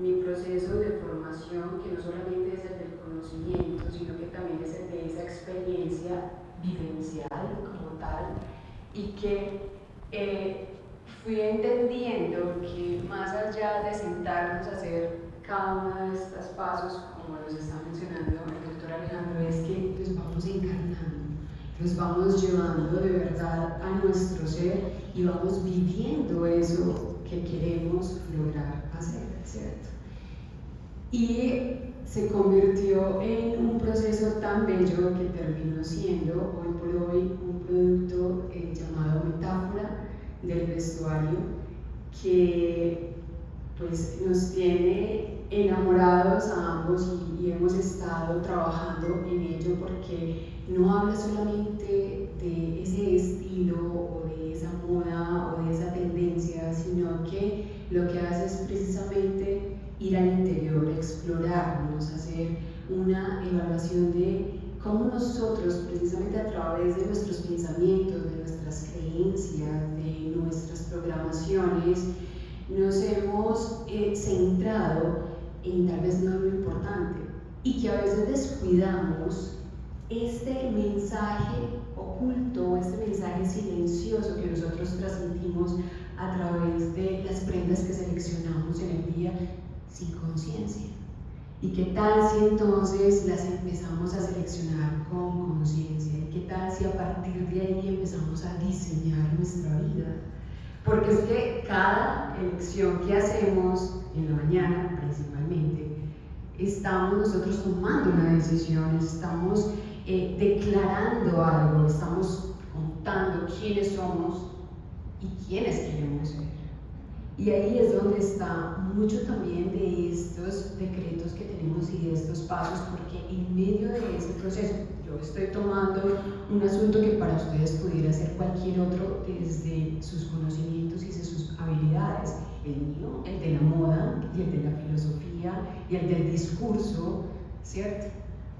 mi proceso de formación, que no solamente es el del conocimiento, sino que también es el de esa experiencia vivencial como tal, y que fui entendiendo que más allá de sentarnos a hacer cada uno de estos pasos, como los está mencionando el doctor Alejandro, es que los vamos encarnando, los vamos llevando de verdad a nuestro ser y vamos viviendo eso que queremos lograr hacer, ¿cierto? Y se convirtió en un proceso tan bello que terminó siendo hoy por hoy un producto llamado Metáfora del Vestuario, que pues nos tiene enamorados a ambos y hemos estado trabajando en ello, porque no habla solamente de ese estilo o de esa moda o de esa tendencia, sino que lo que hace es precisamente ir al interior, explorarnos, hacer una evaluación de cómo nosotros, precisamente a través de nuestros pensamientos, de nuestras creencias, de nuestras programaciones, nos hemos centrado en tal vez no lo importante y que a veces descuidamos este mensaje oculto, este mensaje silencioso que nosotros transmitimos a través de las prendas que seleccionamos en el día sin conciencia. ¿Y qué tal si entonces las empezamos a seleccionar con conciencia? ¿Y qué tal si a partir de ahí empezamos a diseñar nuestra vida? Porque es que cada elección que hacemos en la mañana, principalmente, estamos nosotros tomando una decisión, estamos declarando algo, estamos contando quiénes somos y quiénes queremos ser. Y ahí es donde está mucho también de estos decretos que tenemos y de estos pasos, porque en medio de ese proceso, yo estoy tomando un asunto que para ustedes pudiera ser cualquier otro desde sus conocimientos y desde sus habilidades. El mío, el de la moda, y el de la filosofía, y el del discurso, ¿cierto?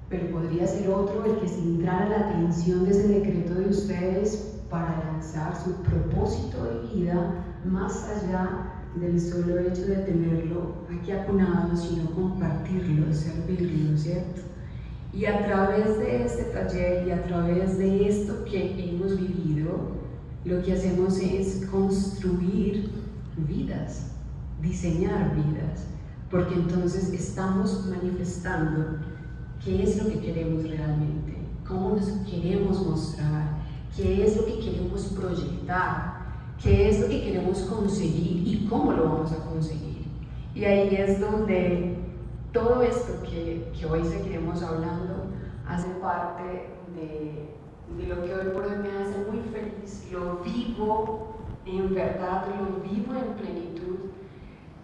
Pero podría ser otro el que centrara la atención de ese decreto de ustedes para lanzar su propósito de vida más allá del solo hecho de tenerlo aquí acunado, sino compartirlo, servirlo, ¿cierto? Y a través de este taller y a través de esto que hemos vivido, lo que hacemos es construir vidas, diseñar vidas, porque entonces estamos manifestando qué es lo que queremos realmente, cómo nos queremos mostrar, qué es lo que queremos proyectar, qué es lo que queremos conseguir y cómo lo vamos a conseguir. Y ahí es donde todo esto que hoy seguiremos hablando hace parte de lo que hoy por hoy me hace muy feliz, lo vivo en verdad, lo vivo en plenitud.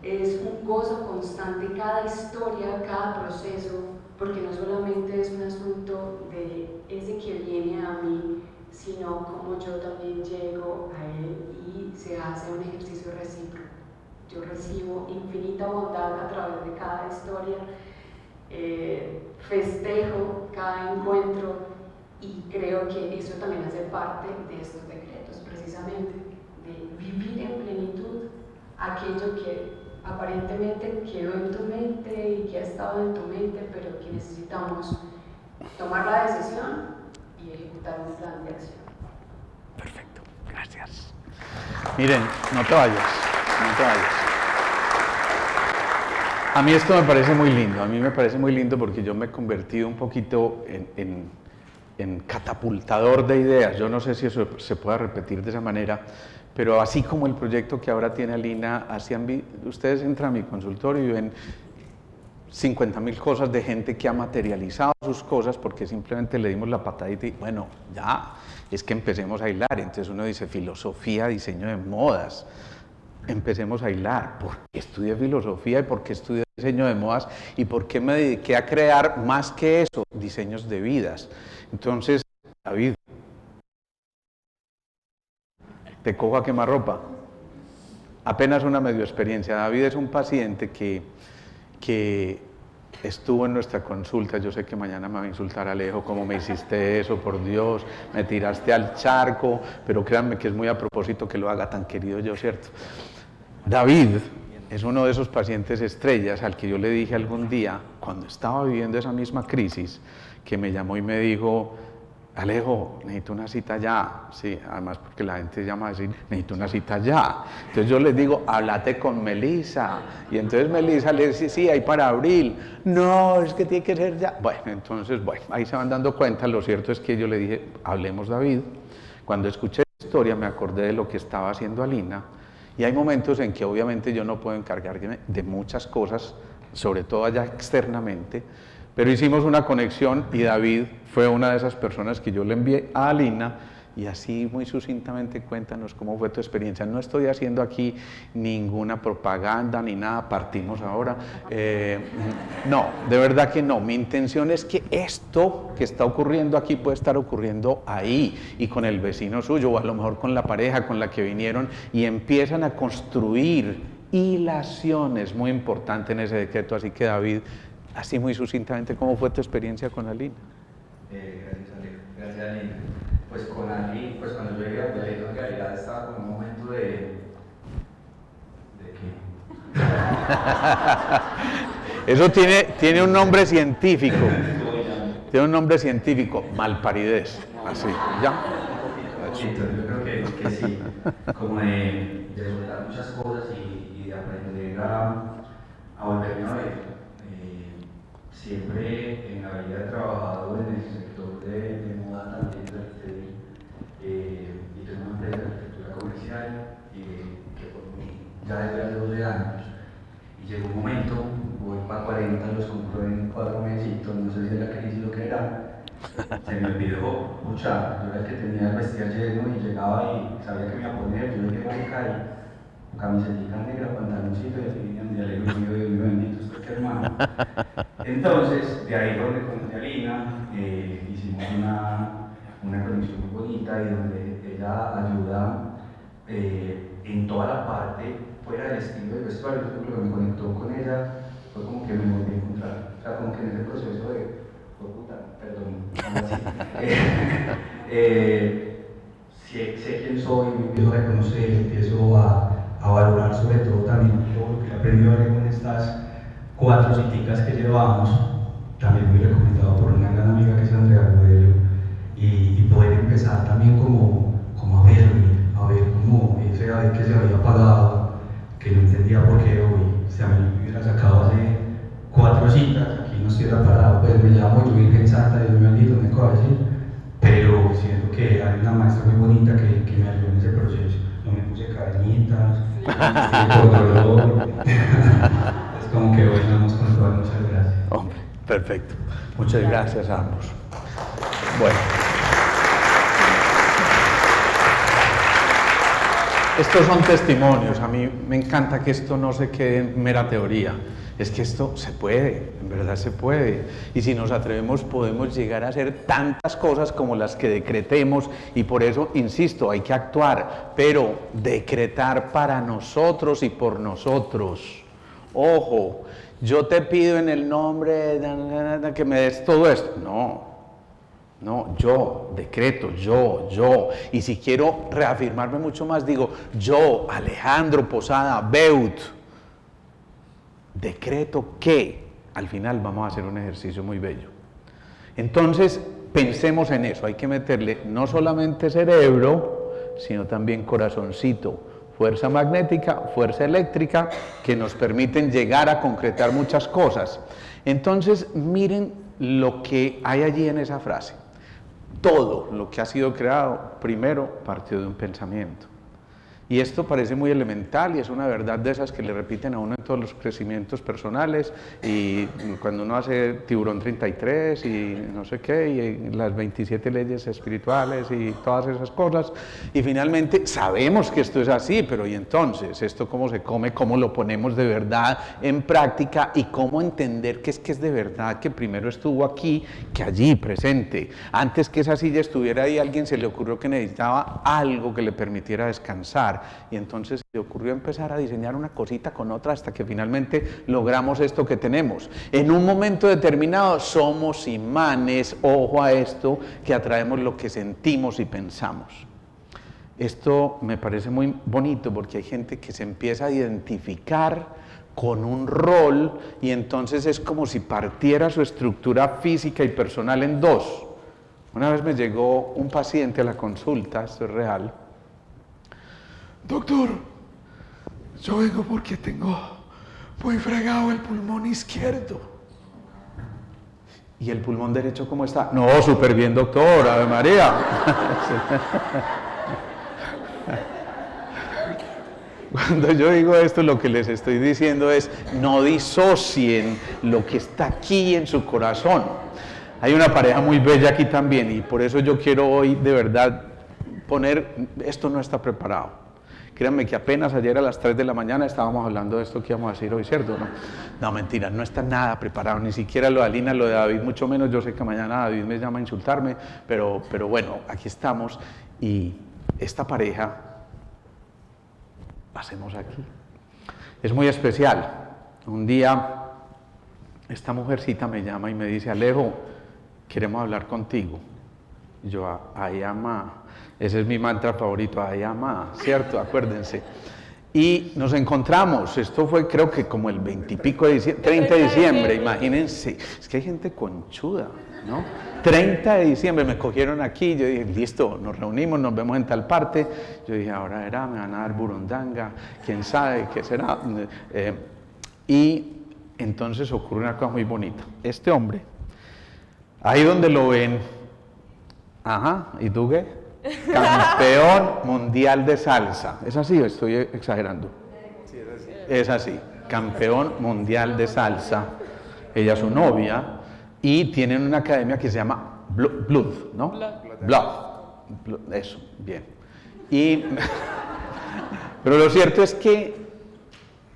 Es un gozo constante cada historia, cada proceso, porque no solamente es un asunto de ese que viene a mí, sino como yo también llego a él y se hace un ejercicio recíproco. Yo recibo infinita bondad a través de cada historia, festejo cada encuentro y creo que eso también hace parte de estos decretos, precisamente, de vivir en plenitud aquello que aparentemente quedó en tu mente y que ha estado en tu mente, pero que necesitamos tomar la decisión y ejecutar un plan de acción. Perfecto, gracias. Miren, no te vayas, no te vayas. A mí esto me parece muy lindo, a mí me parece muy lindo porque yo me he convertido un poquito en catapultador de ideas. Yo no sé si eso se pueda repetir de esa manera, pero así como el proyecto que ahora tiene Alina, ustedes entran a mi consultorio y ven 50.000 cosas de gente que ha materializado sus cosas porque simplemente le dimos la patadita y bueno, ya, es que empecemos a hilar. Entonces uno dice filosofía, diseño de modas, empecemos a hilar. ¿Por qué estudié filosofía y por qué estudié diseño de modas y por qué me dediqué a crear más que eso, diseños de vidas? Entonces, David, te cojo a quemarropa. Apenas una medio experiencia. David es un paciente que estuvo en nuestra consulta. Yo sé que mañana me va a insultar Alejo, ¿cómo me hiciste eso? Por Dios, me tiraste al charco, pero créanme que es muy a propósito que lo haga tan querido yo, ¿cierto? David es uno de esos pacientes estrellas al que yo le dije algún día, cuando estaba viviendo esa misma crisis, que me llamó y me dijo, Alejo, necesito una cita ya. Sí, además porque la gente llama a decir, necesito una cita ya. Entonces yo les digo, háblate con Melissa. Y entonces Melissa le dice, sí, hay para abril. No, es que tiene que ser ya. Bueno, entonces, ahí se van dando cuenta. Lo cierto es que yo le dije, hablemos, David. Cuando escuché la historia me acordé de lo que estaba haciendo Alina. Y hay momentos en que obviamente yo no puedo encargarme de muchas cosas, sobre todo allá externamente, pero hicimos una conexión y David fue una de esas personas que yo le envié a Alina y así muy sucintamente cuéntanos cómo fue tu experiencia. No estoy haciendo aquí ninguna propaganda ni nada, partimos ahora. No, de verdad que no. Mi intención es que esto que está ocurriendo aquí puede estar ocurriendo ahí y con el vecino suyo o a lo mejor con la pareja con la que vinieron y empiezan a construir hilaciones muy importantes en ese decreto. Así que David, así muy sucintamente, ¿cómo fue tu experiencia con Alina? Gracias, Alejo. Gracias, Alina. Pues con Alina, pues cuando yo llegué a Alejo, en realidad estaba como un momento ¿de qué? Eso tiene un nombre científico. Tiene un nombre científico, malparidez. Así, ¿ya? Sí, yo creo que sí, como de soltar muchas cosas y de aprender a volverme a ver. Siempre en la vida he trabajado en el sector de moda también, y tengo una empresa de arquitectura comercial que por mí ya desde hace 12 años. Y llegó un momento, voy para 40, los compro en 4 mesecitos, no sé si es la crisis o qué era. Se me olvidó, pucha, yo era el que tenía el vestido lleno y llegaba y sabía que me iba a poner, yo llegué marica y camisetica negra, pantaloncito y alegro mío, Dios mío bendito, usted qué hermano. Entonces, de ahí donde conocí a Lina, hicimos una conexión muy bonita y donde ella ayuda en toda la parte fuera del estilo del vestuario. Yo creo que me conectó con ella, fue como que me volví a encontrar, o sea, como que en ese proceso de sé quién soy, me empiezo a reconocer, empiezo a valorar sobre todo también todo lo que he aprendido con estas 4 citicas que llevamos, también muy recomendado por una gran amiga que es Andrea Gudelio, y poder empezar también como a ver cómo ese David que se había apagado, que no entendía por qué hoy, se me hubiera sacado hace 4 citas, aquí no estuviera parado, pues me llamo yo Virgen Santa, Dios me bendito, me coge así, pero siento que hay una maestra muy bonita que me ayudó en ese proceso, no me puse cadeñitas, por dolor, es como que hoy vamos con todo, muchas gracias. Hombre, perfecto, muchas gracias a ambos. Bueno. Estos son testimonios, a mí me encanta que esto no se quede en mera teoría, es que esto se puede, en verdad se puede, y si nos atrevemos podemos llegar a hacer tantas cosas como las que decretemos, y por eso, insisto, hay que actuar, pero decretar para nosotros y por nosotros. Ojo, yo te pido en el nombre de que me des todo esto, no, yo, decreto, yo. Y si quiero reafirmarme mucho más, digo, yo, Alejandro Posada Beut, decreto que al final vamos a hacer un ejercicio muy bello. Entonces, pensemos en eso, hay que meterle no solamente cerebro, sino también corazoncito, fuerza magnética, fuerza eléctrica, que nos permiten llegar a concretar muchas cosas. Entonces, miren lo que hay allí en esa frase. Todo lo que ha sido creado, primero, partió de un pensamiento. Y esto parece muy elemental y es una verdad de esas que le repiten a uno en todos los crecimientos personales, y cuando uno hace Tiburón 33 y no sé qué, y las 27 leyes espirituales y todas esas cosas, y finalmente sabemos que esto es así, pero ¿y entonces esto cómo se come? ¿Cómo lo ponemos de verdad en práctica? ¿Y cómo entender que es de verdad que primero estuvo aquí que allí presente? Antes que esa silla estuviera ahí, a alguien se le ocurrió que necesitaba algo que le permitiera descansar, y entonces se le ocurrió empezar a diseñar una cosita con otra hasta que finalmente logramos esto que tenemos. En un momento determinado somos imanes, ojo a esto, que atraemos lo que sentimos y pensamos. Esto me parece muy bonito porque hay gente que se empieza a identificar con un rol y entonces es como si partiera su estructura física y personal en dos. Una vez me llegó un paciente a la consulta, esto es real. Doctor, yo vengo porque tengo muy fregado el pulmón izquierdo. ¿Y el pulmón derecho cómo está? No, súper bien, doctor, Ave María. Cuando yo digo esto, lo que les estoy diciendo es, no disocien lo que está aquí en su corazón. Hay una pareja muy bella aquí también, y por eso yo quiero hoy de verdad poner, esto no está preparado. Créanme que apenas ayer a las 3 de la mañana estábamos hablando de esto que íbamos a decir hoy, ¿cierto? No, mentira, no está nada preparado, ni siquiera lo de Alina, lo de David, mucho menos. Yo sé que mañana David me llama a insultarme, pero bueno, aquí estamos, y esta pareja la hacemos aquí. Es muy especial. Un día esta mujercita me llama y me dice, Alejo, queremos hablar contigo. Y yo, ay, ama. Ese es mi mantra favorito, ay, ama, ¿cierto? Acuérdense. Y nos encontramos, esto fue creo que como el 20 y pico de diciembre, 30 de diciembre, imagínense, es que hay gente conchuda, ¿no? 30 de diciembre me cogieron aquí, yo dije, listo, nos reunimos, nos vemos en tal parte, yo dije, ahora verá, me van a dar burundanga, quién sabe qué será. Y entonces ocurre una cosa muy bonita, este hombre, ahí donde lo ven, ajá, ¿y tú qué? Campeón mundial de salsa. ¿Es así o estoy exagerando? Sí, es así. Es así, campeón mundial de salsa. Ella es su novia y tienen una academia que se llama Blood, ¿no? Blood. Eso, bien. Pero lo cierto es que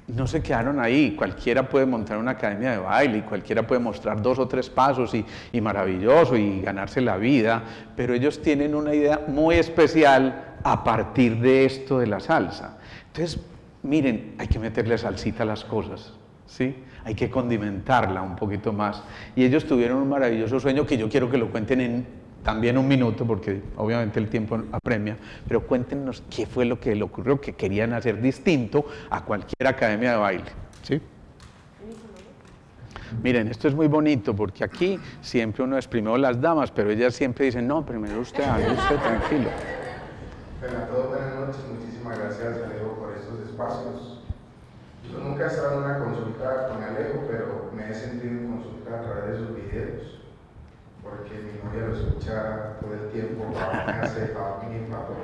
no se quedaron ahí, cualquiera puede montar una academia de baile y cualquiera puede mostrar 2 o 3 pasos y maravilloso y ganarse la vida, pero ellos tienen una idea muy especial a partir de esto de la salsa. Entonces, miren, hay que meterle salsita a las cosas, ¿sí? Hay que condimentarla un poquito más. Y ellos tuvieron un maravilloso sueño que yo quiero que lo cuenten en también un minuto, porque obviamente el tiempo apremia, pero cuéntenos qué fue lo que le ocurrió, que querían hacer distinto a cualquier academia de baile, ¿sí? Miren, esto es muy bonito, porque aquí siempre uno es primero las damas, pero ellas siempre dicen, no, primero usted, usted tranquilo. Bueno, a todos buenas noches, muchísimas gracias Alejo por estos espacios. Yo nunca he estado en una consulta con Alejo, pero me he sentido en consulta a través de sus videos, porque mi novia lo escucha todo el tiempo, para hacer para mí, para todo.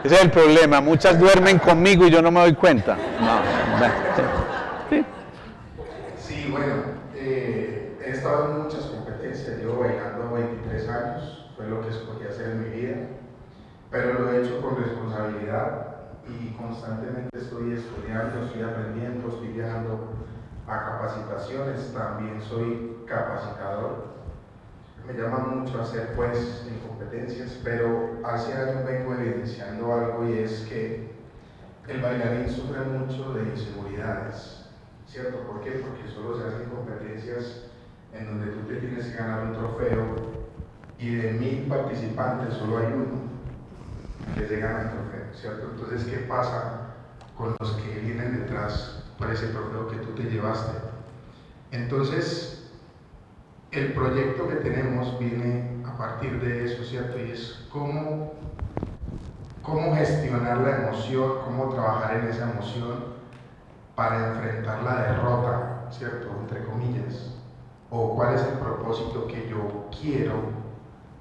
Ese es el problema, muchas duermen conmigo y yo no me doy cuenta. No. Sí, bueno, he estado en muchas competencias, llevo bailando 23 años, fue lo que escogí hacer en mi vida, pero lo he hecho con responsabilidad y constantemente estoy estudiando, estoy aprendiendo, estoy viajando a capacitaciones, también soy capacitador. Me llama mucho a hacer pues en competencias, pero hace años vengo evidenciando algo y es que el bailarín sufre mucho de inseguridades, ¿cierto? ¿Por qué? Porque solo se hacen competencias en donde tú te tienes que ganar un trofeo y de 1000 participantes solo hay uno que se gana el trofeo, ¿cierto? Entonces, ¿qué pasa con los que vienen detrás por ese trofeo que tú te llevaste? Entonces, el proyecto que tenemos viene a partir de eso, ¿cierto? Y es cómo gestionar la emoción, cómo trabajar en esa emoción para enfrentar la derrota, ¿cierto? Entre comillas. O cuál es el propósito que yo quiero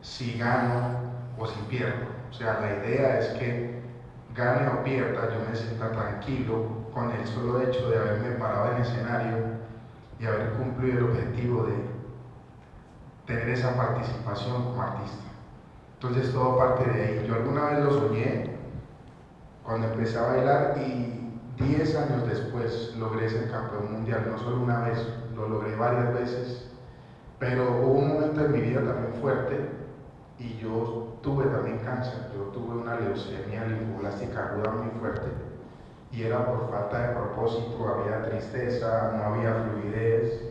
si gano o si pierdo. O sea, la idea es que gane o pierda, yo me sienta tranquilo con el solo hecho de haberme parado en escenario y haber cumplido el objetivo de tener esa participación como artista. Entonces todo parte de ahí. Yo alguna vez lo soñé cuando empecé a bailar y 10 años después logré ser campeón mundial, no solo una vez, lo logré varias veces, pero hubo un momento en mi vida también fuerte y yo tuve también cáncer, yo tuve una leucemia linfoblástica aguda muy fuerte y era por falta de propósito, había tristeza, no había fluidez,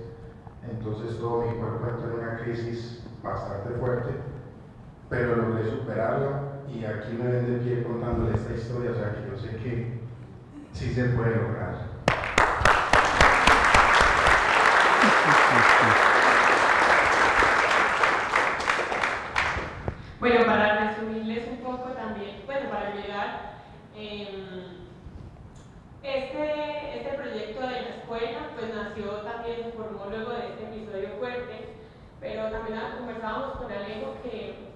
entonces todo mi cuerpo entró en una crisis bastante fuerte, pero logré superarla y aquí me ven de pie contándole esta historia, o sea que yo sé que sí se puede lograr. Bueno, para resumirles un poco también, bueno, para llegar, este proyecto de la escuela pues nació también, se formó luego de este episodio fuerte, pero también conversábamos con Alejo que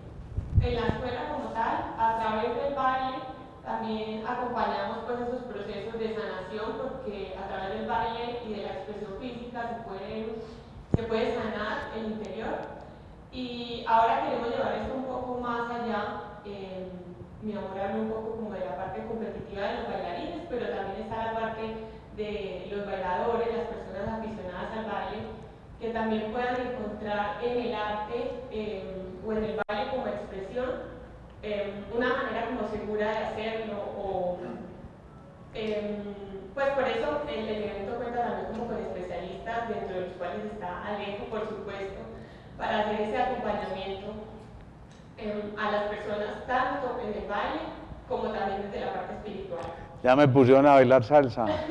en la escuela como tal, a través del baile, también acompañamos pues esos procesos de sanación, porque a través del baile y de la expresión física se puede sanar el interior. Y ahora queremos llevar esto un poco más allá. Mi amor habla un poco como de la parte competitiva de los bailarines, pero también está la parte de los bailadores, las personas aficionadas al baile, que también puedan encontrar en el arte o en el baile como expresión una manera como segura de hacerlo. Pues por eso el evento cuenta también como con especialistas, dentro de los cuales está Alejo, por supuesto, para hacer ese acompañamiento a las personas tanto en el baile como también desde la parte espiritual. Ya me pusieron a bailar salsa. Entonces,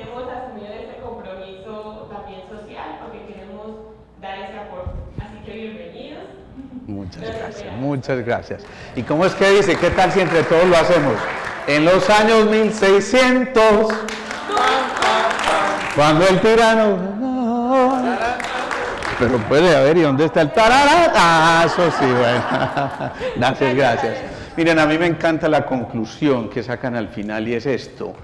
hemos asumido este compromiso también social porque queremos dar ese aporte. Así que bienvenidos. Muchas gracias, muchas gracias. ¿Y cómo es que dice? ¿Qué tal si entre todos lo hacemos? En los años 1600, cuando el tirano... Pero puede haber, ¿y dónde está el tarará? Ah, eso sí, bueno. Gracias, gracias. Miren, a mí me encanta la conclusión que sacan al final y es esto.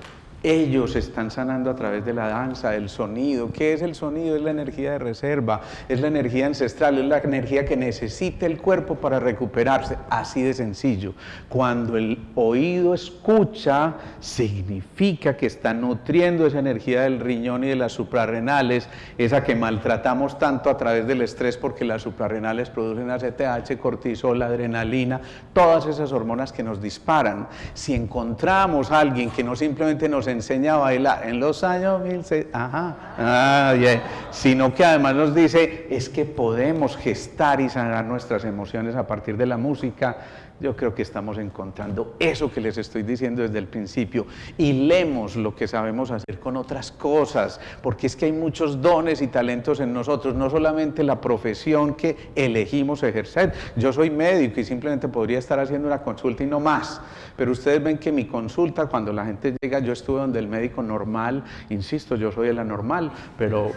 Ellos están sanando a través de la danza, del sonido. ¿Qué es el sonido? Es la energía de reserva, es la energía ancestral, es la energía que necesita el cuerpo para recuperarse. Así de sencillo. Cuando el oído escucha, significa que está nutriendo esa energía del riñón y de las suprarrenales, esa que maltratamos tanto a través del estrés, porque las suprarrenales producen ACTH, cortisol, adrenalina, todas esas hormonas que nos disparan. Si encontramos a alguien que no simplemente nos enseña a bailar en los años 1600, sino que además nos dice es que podemos gestar y sanar nuestras emociones a partir de la música, yo creo que estamos encontrando eso que les estoy diciendo desde el principio. Hilemos lo que sabemos hacer con otras cosas, porque es que hay muchos dones y talentos en nosotros, no solamente la profesión que elegimos ejercer. Yo soy médico y simplemente podría estar haciendo una consulta y no más, pero ustedes ven que mi consulta, cuando la gente llega, yo estuve donde el médico normal, insisto, yo soy el anormal, pero...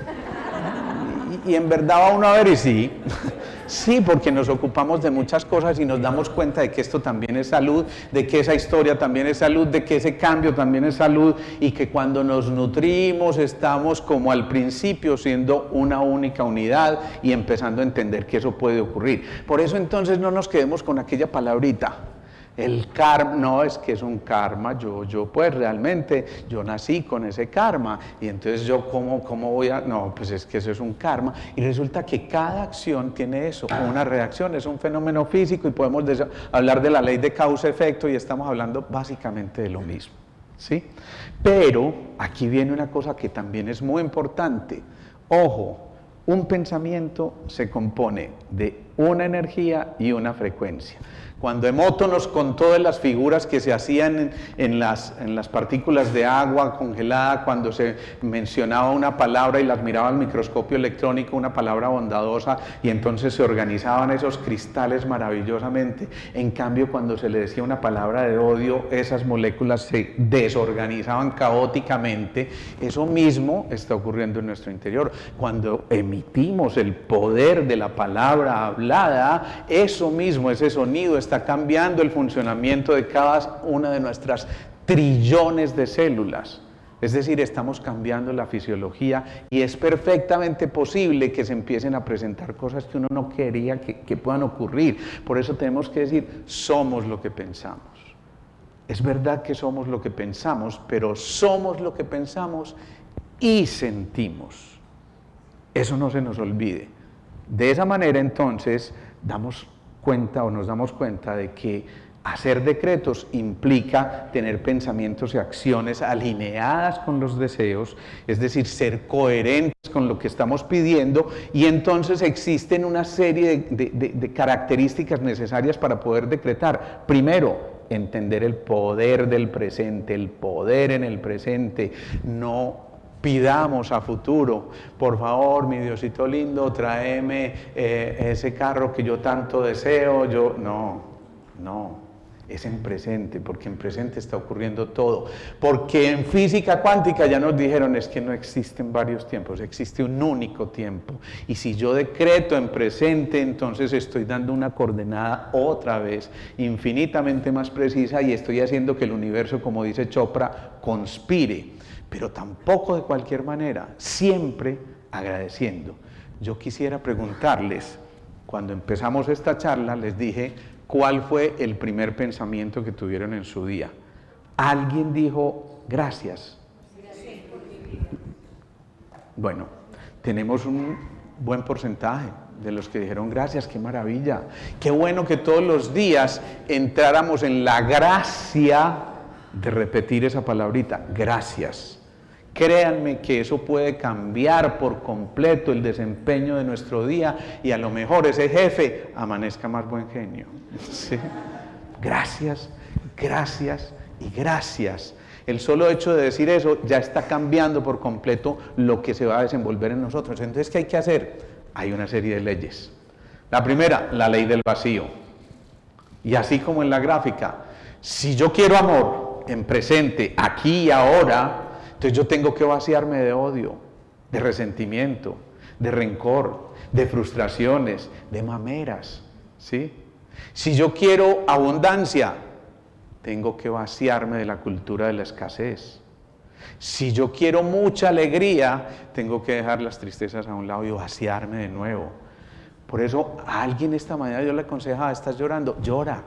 Y en verdad va uno a ver y sí, sí, porque nos ocupamos de muchas cosas y nos damos cuenta de que esto también es salud, de que esa historia también es salud, de que ese cambio también es salud y que cuando nos nutrimos estamos como al principio siendo una única unidad y empezando a entender que eso puede ocurrir. Por eso entonces no nos quedemos con aquella palabrita. El karma, no, es que es un karma, yo pues realmente, yo nací con ese karma, y entonces yo ¿cómo voy a...? No, pues es que eso es un karma, y resulta que cada acción tiene eso, una reacción, es un fenómeno físico, y podemos hablar de la ley de causa-efecto, y estamos hablando básicamente de lo mismo, ¿sí? Pero aquí viene una cosa que también es muy importante, ojo, un pensamiento se compone de una energía y una frecuencia. Cuando Emoto nos contó de las figuras que se hacían en las partículas de agua congelada, cuando se mencionaba una palabra y las miraba al microscopio electrónico, una palabra bondadosa, y entonces se organizaban esos cristales maravillosamente. En cambio, cuando se le decía una palabra de odio, esas moléculas se desorganizaban caóticamente. Eso mismo está ocurriendo en nuestro interior. Cuando emitimos el poder de la palabra hablada, eso mismo, ese sonido está cambiando el funcionamiento de cada una de nuestras trillones de células. Es decir, estamos cambiando la fisiología y es perfectamente posible que se empiecen a presentar cosas que uno no quería que puedan ocurrir. Por eso tenemos que decir, somos lo que pensamos. Es verdad que somos lo que pensamos, pero somos lo que pensamos y sentimos. Eso no se nos olvide. De esa manera, entonces, nos damos cuenta de que hacer decretos implica tener pensamientos y acciones alineadas con los deseos, es decir, ser coherentes con lo que estamos pidiendo, y entonces existen una serie de características necesarias para poder decretar. Primero, entender el poder del presente, el poder en el presente. No pidamos a futuro, por favor, mi Diosito lindo, tráeme ese carro que yo tanto deseo. No, es en presente, porque en presente está ocurriendo todo. Porque en física cuántica ya nos dijeron, es que no existen varios tiempos, existe un único tiempo. Y si yo decreto en presente, entonces estoy dando una coordenada otra vez, infinitamente más precisa, y estoy haciendo que el universo, como dice Chopra, conspire. Pero tampoco de cualquier manera, siempre agradeciendo. Yo quisiera preguntarles, cuando empezamos esta charla, les dije, ¿cuál fue el primer pensamiento que tuvieron en su día? ¿Alguien dijo gracias? Bueno, tenemos un buen porcentaje de los que dijeron gracias, qué maravilla. Qué bueno que todos los días entráramos en la gracia de repetir esa palabrita, gracias. Créanme que eso puede cambiar por completo el desempeño de nuestro día y a lo mejor ese jefe amanezca más buen genio. ¿Sí? gracias, gracias y gracias. El solo hecho de decir eso ya está cambiando por completo lo que se va a desenvolver en nosotros. Entonces, ¿qué hay que hacer? Hay una serie de leyes. La primera, la ley del vacío. Y así como en la gráfica, si yo quiero amor en presente, aquí y ahora, entonces yo tengo que vaciarme de odio, de resentimiento, de rencor, de frustraciones, de mameras, ¿sí? Si yo quiero abundancia, tengo que vaciarme de la cultura de la escasez. Si yo quiero mucha alegría, tengo que dejar las tristezas a un lado y vaciarme de nuevo. Por eso a alguien esta mañana yo le aconsejaba, estás llorando, llora.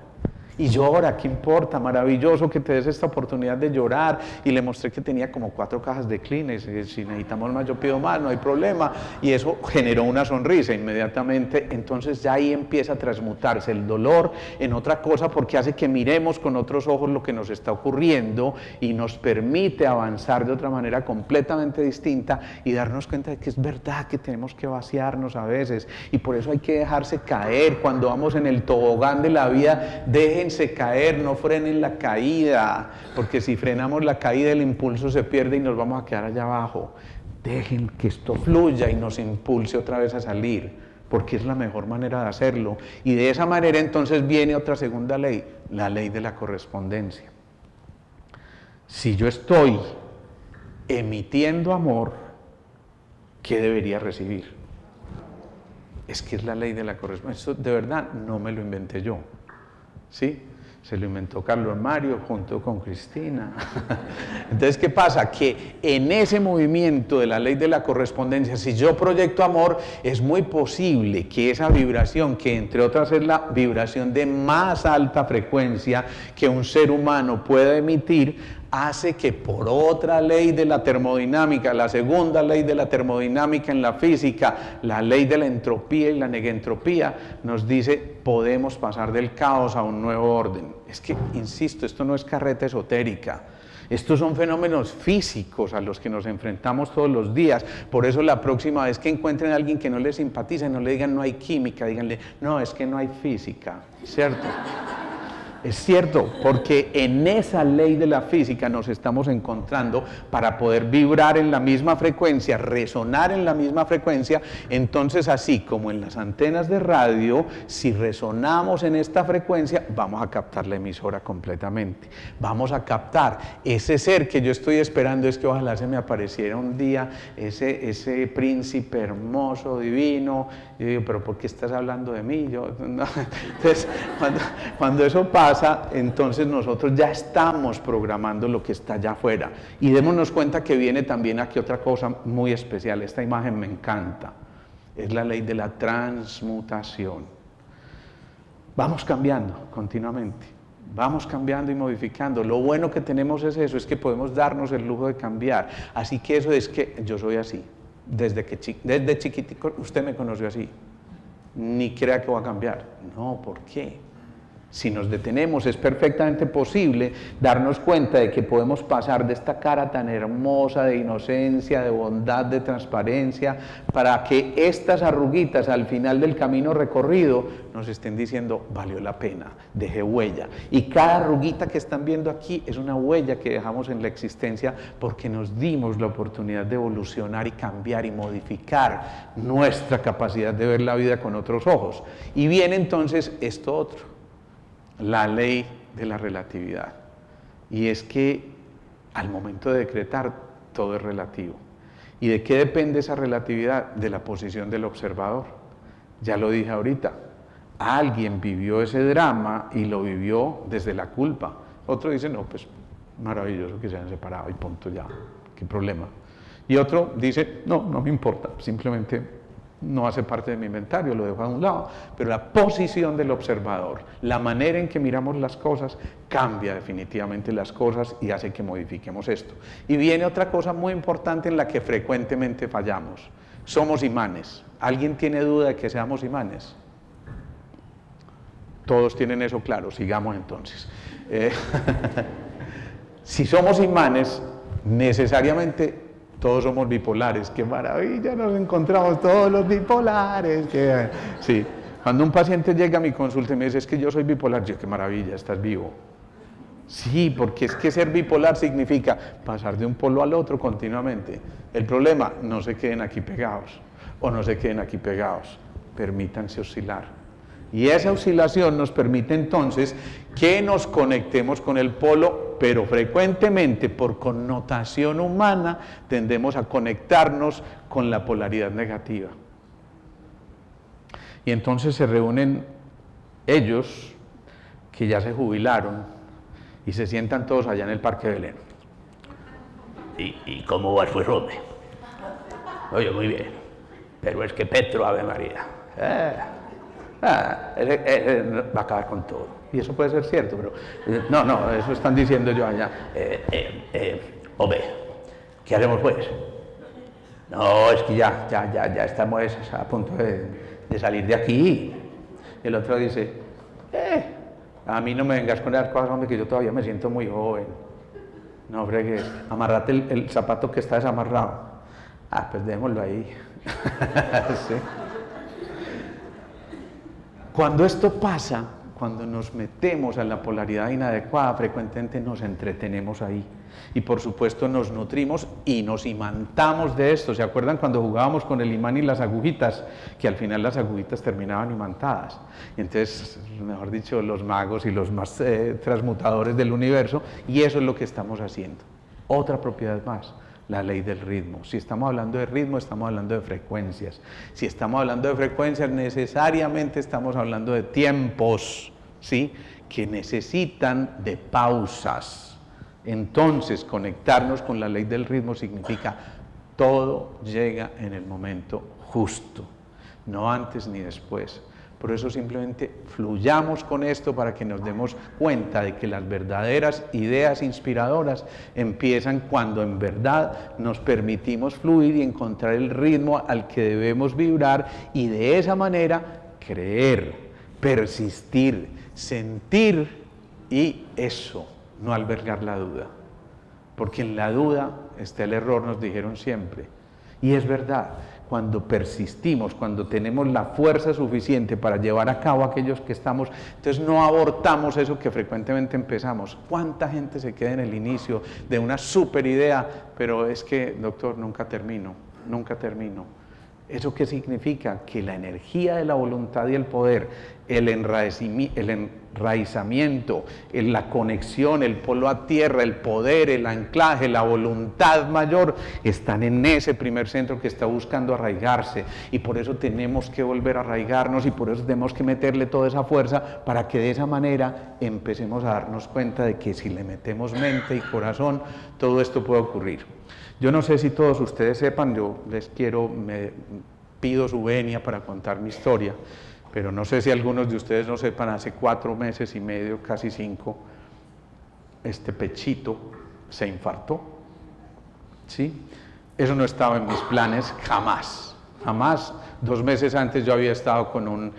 Y llora, ¿qué importa? Maravilloso que te des esta oportunidad de llorar. Y le mostré que tenía como 4 cajas de Kleenex. Si necesitamos más, yo pido más, no hay problema. Y eso generó una sonrisa inmediatamente. Entonces ya ahí empieza a transmutarse el dolor en otra cosa, porque hace que miremos con otros ojos lo que nos está ocurriendo y nos permite avanzar de otra manera completamente distinta y darnos cuenta de que es verdad que tenemos que vaciarnos a veces. Y por eso hay que dejarse caer. Cuando vamos en el tobogán de la vida, déjense caer, no frenen la caída, porque si frenamos la caída el impulso se pierde y nos vamos a quedar allá abajo. Dejen que esto fluya y nos impulse otra vez a salir, porque es la mejor manera de hacerlo. Y de esa manera entonces viene otra segunda ley, la ley de la correspondencia. Si yo estoy emitiendo amor, ¿qué debería recibir? Es que es la ley de la correspondencia. Eso de verdad no me lo inventé yo. ¿Sí? Se lo inventó Carlos Mario junto con Cristina. Entonces, ¿qué pasa? Que en ese movimiento de la ley de la correspondencia, si yo proyecto amor, es muy posible que esa vibración, que entre otras es la vibración de más alta frecuencia que un ser humano pueda emitir, hace que por otra ley de la termodinámica, la segunda ley de la termodinámica en la física, la ley de la entropía y la negentropía, nos dice, podemos pasar del caos a un nuevo orden. Es que, insisto, esto no es carreta esotérica. Estos son fenómenos físicos a los que nos enfrentamos todos los días. Por eso la próxima vez que encuentren a alguien que no les simpatice, no le digan no hay química, díganle, no, es que no hay física, ¿cierto? Es cierto, porque en esa ley de la física nos estamos encontrando para poder vibrar en la misma frecuencia, resonar en la misma frecuencia. Entonces, así como en las antenas de radio, si resonamos en esta frecuencia, vamos a captar la emisora completamente. Vamos a captar ese ser que yo estoy esperando. Es que ojalá se me apareciera un día ese príncipe hermoso, divino. Yo digo, pero ¿por qué estás hablando de mí? No. Entonces, cuando eso pasa, entonces nosotros ya estamos programando lo que está allá afuera. Y démonos cuenta que viene también aquí otra cosa muy especial. Esta imagen me encanta. Es la ley de la transmutación. Vamos cambiando continuamente. Vamos cambiando y modificando. Lo bueno que tenemos es eso, es que podemos darnos el lujo de cambiar. Así que eso es que yo soy así. Desde chiquitico usted me conoció así. Ni crea que va a cambiar. No, ¿por qué? Si nos detenemos, es perfectamente posible darnos cuenta de que podemos pasar de esta cara tan hermosa de inocencia, de bondad, de transparencia, para que estas arruguitas al final del camino recorrido nos estén diciendo, valió la pena, dejé huella. Y cada arruguita que están viendo aquí es una huella que dejamos en la existencia porque nos dimos la oportunidad de evolucionar y cambiar y modificar nuestra capacidad de ver la vida con otros ojos. Y viene entonces esto otro. La ley de la relatividad. Y es que al momento de decretar todo es relativo. ¿Y de qué depende esa relatividad? De la posición del observador. Ya lo dije ahorita. Alguien vivió ese drama y lo vivió desde la culpa. Otro dice, no, pues maravilloso que se hayan separado y punto ya. ¿Qué problema? Y otro dice, no, no me importa, simplemente no hace parte de mi inventario, lo dejo a un lado. Pero la posición del observador, la manera en que miramos las cosas, cambia definitivamente las cosas y hace que modifiquemos esto. Y viene otra cosa muy importante en la que frecuentemente fallamos. Somos imanes. ¿Alguien tiene duda de que seamos imanes? Todos tienen eso claro, sigamos entonces. Si somos imanes, necesariamente todos somos bipolares. ¡Qué maravilla! Nos encontramos todos los bipolares. Sí, Cuando un paciente llega a mi consulta y me dice, es que yo soy bipolar, yo, qué maravilla, estás vivo. Sí, porque es que ser bipolar significa pasar de un polo al otro continuamente. El problema, no se queden aquí pegados, o no se queden aquí pegados, permítanse oscilar. Y esa oscilación nos permite entonces que nos conectemos con el polo, pero frecuentemente por connotación humana tendemos a conectarnos con la polaridad negativa. Y entonces se reúnen ellos, que ya se jubilaron, y se sientan todos allá en el Parque Belén. ¿Y cómo vas, pues, hombre? Oye, muy bien. Pero es que Petro, Ave María, va a acabar con todo. Y eso puede ser cierto, pero no, eso están diciendo yo allá. Hombre, ¿qué hacemos pues? No, es que ya estamos a punto de salir de aquí. Y el otro dice, a mí no me vengas con esas cosas, hombre, que yo todavía me siento muy joven. No fregues, amarrate el zapato que está desamarrado. Pues démoslo ahí. ¿Sí? Cuando esto pasa, cuando nos metemos a la polaridad inadecuada, frecuentemente nos entretenemos ahí. Y por supuesto nos nutrimos y nos imantamos de esto. ¿Se acuerdan cuando jugábamos con el imán y las agujitas? Que al final las agujitas terminaban imantadas. Y entonces, mejor dicho, los magos y los más transmutadores del universo, y eso es lo que estamos haciendo. Otra propiedad más, la ley del ritmo. Si estamos hablando de ritmo, estamos hablando de frecuencias. Si estamos hablando de frecuencias, necesariamente estamos hablando de tiempos, ¿sí? Que necesitan de pausas. Entonces, conectarnos con la ley del ritmo significa todo llega en el momento justo, no antes ni después. Por eso simplemente fluyamos con esto para que nos demos cuenta de que las verdaderas ideas inspiradoras empiezan cuando en verdad nos permitimos fluir y encontrar el ritmo al que debemos vibrar, y de esa manera creer, persistir, sentir, y eso, no albergar la duda, porque en la duda está el error, nos dijeron siempre, y es verdad. Cuando persistimos, cuando tenemos la fuerza suficiente para llevar a cabo aquellos que estamos, entonces no abortamos eso que frecuentemente empezamos. ¿Cuánta gente se queda en el inicio de una super idea, pero es que, doctor, nunca termino? ¿Eso qué significa? Que la energía de la voluntad y el poder, el enraizamiento, la conexión, el polo a tierra, el poder, el anclaje, la voluntad mayor, están en ese primer centro que está buscando arraigarse. Y por eso tenemos que volver a arraigarnos, y por eso tenemos que meterle toda esa fuerza para que de esa manera empecemos a darnos cuenta de que si le metemos mente y corazón, todo esto puede ocurrir. Yo no sé si todos ustedes sepan, yo me pido su venia para contar mi historia, pero no sé si algunos de ustedes no sepan, hace 4 meses y medio, casi 5, este pechito se infartó, ¿sí? Eso no estaba en mis planes jamás. 2 meses antes yo había estado con un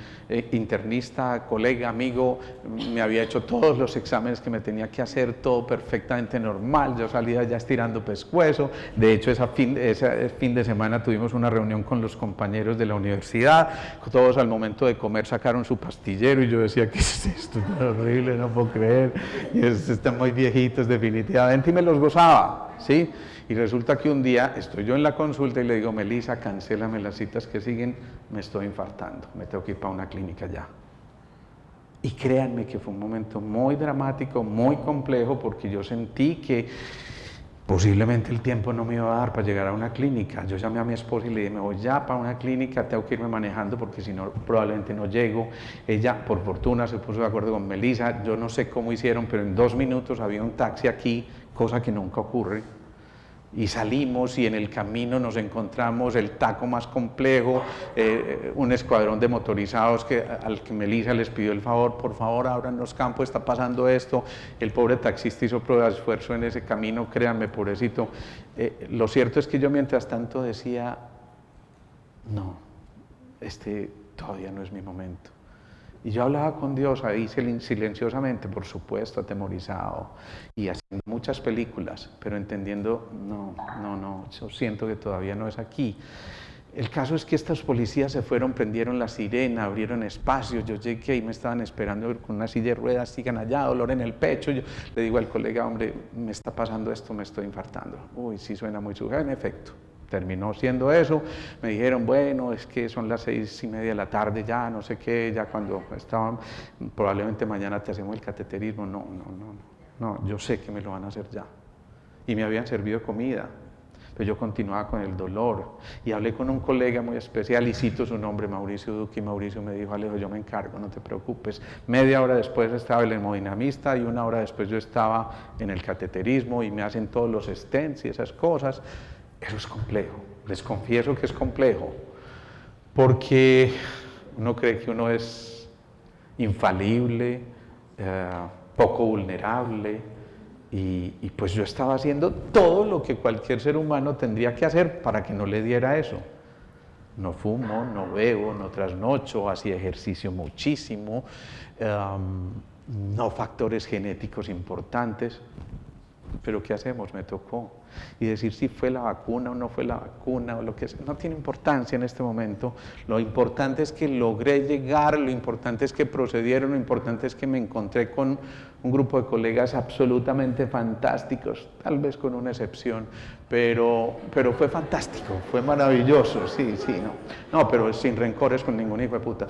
internista, colega, amigo, me había hecho todos los exámenes que me tenía que hacer, todo perfectamente normal, yo salía ya estirando pescuezo. De hecho, ese fin de semana tuvimos una reunión con los compañeros de la universidad, todos al momento de comer sacaron su pastillero y yo decía, ¿qué es esto? Es horrible, no puedo creer, y están muy viejitos definitivamente, y me los gozaba, ¿sí? Y resulta que un día estoy yo en la consulta y le digo, Melissa, cancélame las citas que siguen, me estoy infartando, me tengo que ir para una clínica ya. Y créanme que fue un momento muy dramático, muy complejo, porque yo sentí que posiblemente el tiempo no me iba a dar para llegar a una clínica. Yo llamé a mi esposa y le dije, me voy ya para una clínica, tengo que irme manejando porque si no probablemente no llego. Ella, por fortuna, se puso de acuerdo con Melissa, yo no sé cómo hicieron, pero en 2 minutos había un taxi aquí, cosa que nunca ocurre. Y salimos y en el camino nos encontramos el taco más complejo, un escuadrón de motorizados al que Melissa les pidió el favor, por favor abran los campos, está pasando esto. El pobre taxista hizo prueba de esfuerzo en ese camino, créanme, pobrecito. Lo cierto es que yo mientras tanto decía, no, todavía no es mi momento. Y yo hablaba con Dios ahí silenciosamente, por supuesto, atemorizado, y haciendo muchas películas, pero entendiendo, no, yo siento que todavía no es aquí. El caso es que estos policías se fueron, prendieron la sirena, abrieron espacio, yo llegué y me estaban esperando con una silla de ruedas, sigan allá, dolor en el pecho. Yo le digo al colega, hombre, me está pasando esto, me estoy infartando. Uy, sí suena muy suave, en efecto. Terminó siendo eso, me dijeron, bueno, es que son las 6:30 de la tarde ya, no sé qué, ya cuando estaban, probablemente mañana te hacemos el cateterismo. No, yo sé que me lo van a hacer ya. Y me habían servido comida, pero yo continuaba con el dolor. Y hablé con un colega muy especial, y cito su nombre, Mauricio Duque, y Mauricio me dijo, Alejo, yo me encargo, no te preocupes. Media hora después estaba el hemodinamista, y 1 hora después yo estaba en el cateterismo, y me hacen todos los stents y esas cosas. Eso es complejo, les confieso que es complejo, porque uno cree que uno es infalible, poco vulnerable, y pues yo estaba haciendo todo lo que cualquier ser humano tendría que hacer para que no le diera eso. No fumo, no bebo, no trasnocho, hacía ejercicio muchísimo, no factores genéticos importantes. Pero ¿qué hacemos? Me tocó. Y decir si fue la vacuna o no fue la vacuna o lo que sea, no tiene importancia en este momento. Lo importante es que logré llegar, lo importante es que procedieron, lo importante es que me encontré con un grupo de colegas absolutamente fantásticos, tal vez con una excepción, pero fue fantástico, fue maravilloso, sí, no, pero sin rencores con ningún hijo de puta.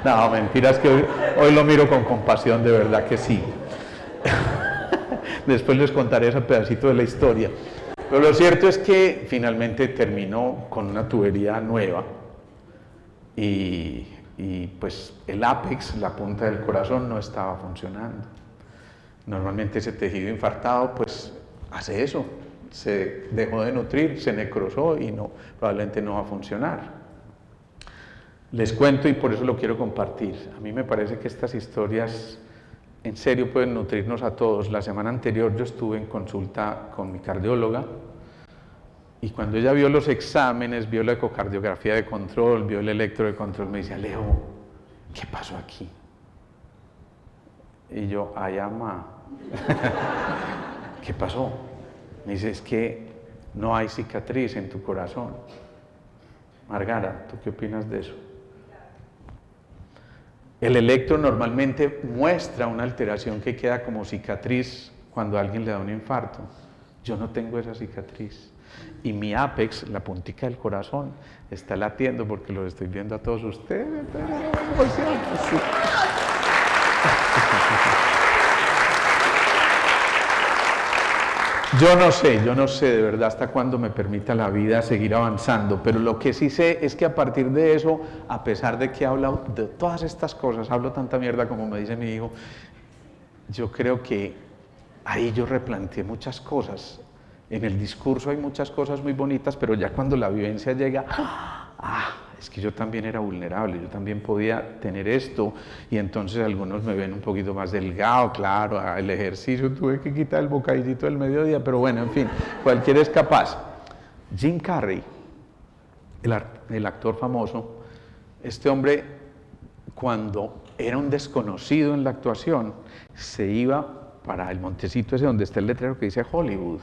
No, mentiras, que hoy lo miro con compasión, de verdad que sí. Después les contaré ese pedacito de la historia. Pero lo cierto es que finalmente terminó con una tubería nueva y pues el ápex, la punta del corazón, no estaba funcionando. Normalmente ese tejido infartado pues hace eso, se dejó de nutrir, se necrosó y probablemente no va a funcionar. Les cuento, y por eso lo quiero compartir. A mí me parece que estas historias en serio pueden nutrirnos a todos. La semana anterior yo estuve en consulta con mi cardióloga, y cuando ella vio los exámenes, vio la ecocardiografía de control, vio el electro de control, me dice, Alejo, ¿qué pasó aquí? Y yo, ay, ama, ¿qué pasó? Me dice, es que no hay cicatriz en tu corazón. Margara, ¿tú qué opinas de eso? El electro normalmente muestra una alteración que queda como cicatriz cuando a alguien le da un infarto. Yo no tengo esa cicatriz. Y mi ápex, la puntica del corazón, está latiendo porque los estoy viendo a todos ustedes. Yo no sé de verdad hasta cuándo me permita la vida seguir avanzando, pero lo que sí sé es que a partir de eso, a pesar de que he hablado de todas estas cosas, hablo tanta mierda como me dice mi hijo, yo creo que ahí yo replanteé muchas cosas. En el discurso hay muchas cosas muy bonitas, pero ya cuando la vivencia llega, es que yo también era vulnerable, yo también podía tener esto, y entonces algunos me ven un poquito más delgado, claro, el ejercicio, tuve que quitar el bocadillito del mediodía, pero bueno, en fin, cualquiera es capaz. Jim Carrey, el actor famoso, este hombre, cuando era un desconocido en la actuación, se iba para el montecito ese donde está el letrero que dice Hollywood,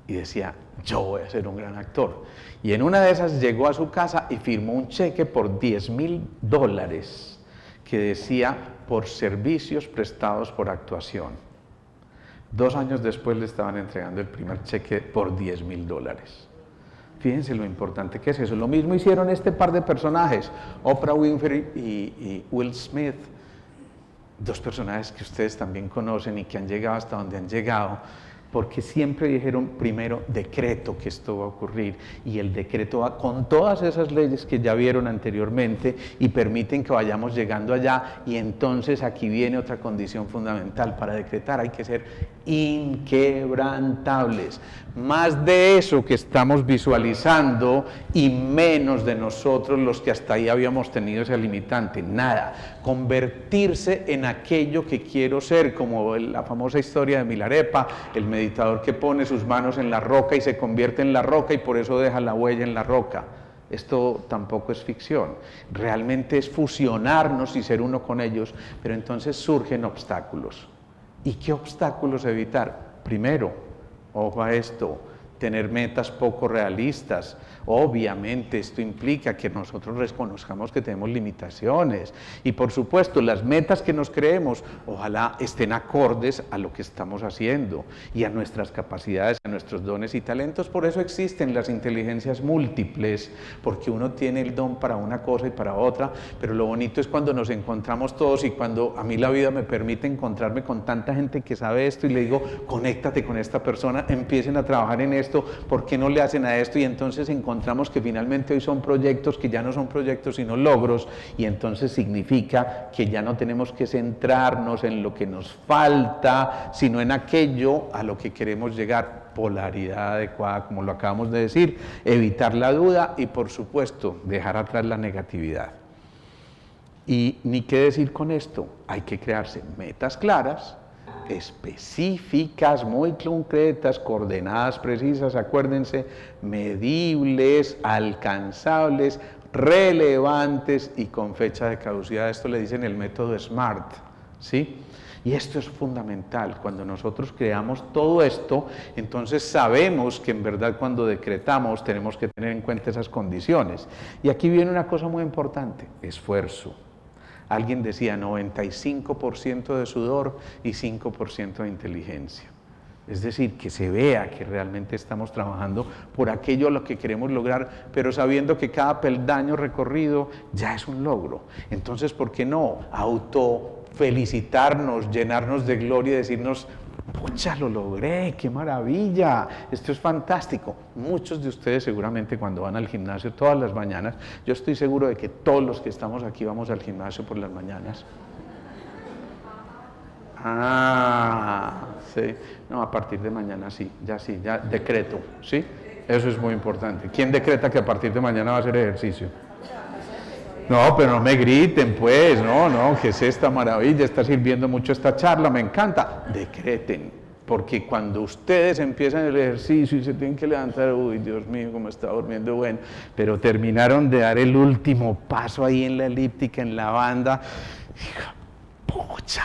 y decía, yo voy a ser un gran actor. Y en una de esas llegó a su casa y firmó un cheque por $10,000 que decía, por servicios prestados por actuación. 2 años después le estaban entregando el primer cheque por $10,000. Fíjense lo importante que es eso. Lo mismo hicieron este par de personajes, Oprah Winfrey y Will Smith, 2 personajes que ustedes también conocen y que han llegado hasta donde han llegado, porque siempre dijeron primero, decreto que esto va a ocurrir, y el decreto va con todas esas leyes que ya vieron anteriormente y permiten que vayamos llegando allá, y entonces aquí viene otra condición fundamental. Para decretar hay que ser inquebrantables, más de eso que estamos visualizando y menos de nosotros los que hasta ahí habíamos tenido ese limitante, nada, convertirse en aquello que quiero ser, como la famosa historia de Milarepa, el meditador que pone sus manos en la roca y se convierte en la roca y por eso deja la huella en la roca. Esto tampoco es ficción, realmente es fusionarnos y ser uno con ellos, pero entonces surgen obstáculos. ¿Y qué obstáculos evitar? Primero, ojo a esto, tener metas poco realistas. Obviamente esto implica que nosotros reconozcamos que tenemos limitaciones y por supuesto las metas que nos creemos ojalá estén acordes a lo que estamos haciendo y a nuestras capacidades, a nuestros dones y talentos. Por eso existen las inteligencias múltiples, porque uno tiene el don para una cosa y para otra, pero lo bonito es cuando nos encontramos todos y cuando a mí la vida me permite encontrarme con tanta gente que sabe esto y le digo, conéctate con esta persona, empiecen a trabajar en esto, ¿por qué no le hacen a esto? Y entonces encontramos que finalmente hoy son proyectos que ya no son proyectos sino logros, y entonces significa que ya no tenemos que centrarnos en lo que nos falta, sino en aquello a lo que queremos llegar. Polaridad adecuada, como lo acabamos de decir, evitar la duda y por supuesto dejar atrás la negatividad. Y ni qué decir con esto, hay que crearse metas claras, específicas, muy concretas, coordenadas precisas, acuérdense, medibles, alcanzables, relevantes y con fecha de caducidad. Esto le dicen el método SMART, ¿sí? Y esto es fundamental. Cuando nosotros creamos todo esto, entonces sabemos que en verdad cuando decretamos tenemos que tener en cuenta esas condiciones. Y aquí viene una cosa muy importante, esfuerzo. Alguien decía 95% de sudor y 5% de inteligencia. Es decir, que se vea que realmente estamos trabajando por aquello a lo que queremos lograr, pero sabiendo que cada peldaño recorrido ya es un logro. Entonces, ¿por qué no autofelicitarnos, llenarnos de gloria y decirnos, pucha, lo logré, qué maravilla, esto es fantástico? Muchos de ustedes seguramente cuando van al gimnasio todas las mañanas, yo estoy seguro de que todos los que estamos aquí vamos al gimnasio por las mañanas. Sí, no, a partir de mañana sí, ya decreto, ¿sí? Eso es muy importante. ¿Quién decreta que a partir de mañana va a hacer ejercicio? No, pero no me griten, pues, no, ¿qué es esta maravilla? Está sirviendo mucho esta charla, me encanta. Decreten, porque cuando ustedes empiezan el ejercicio y se tienen que levantar, uy, Dios mío, cómo está durmiendo, bueno, pero terminaron de dar el último paso ahí en la elíptica, en la banda, pucha,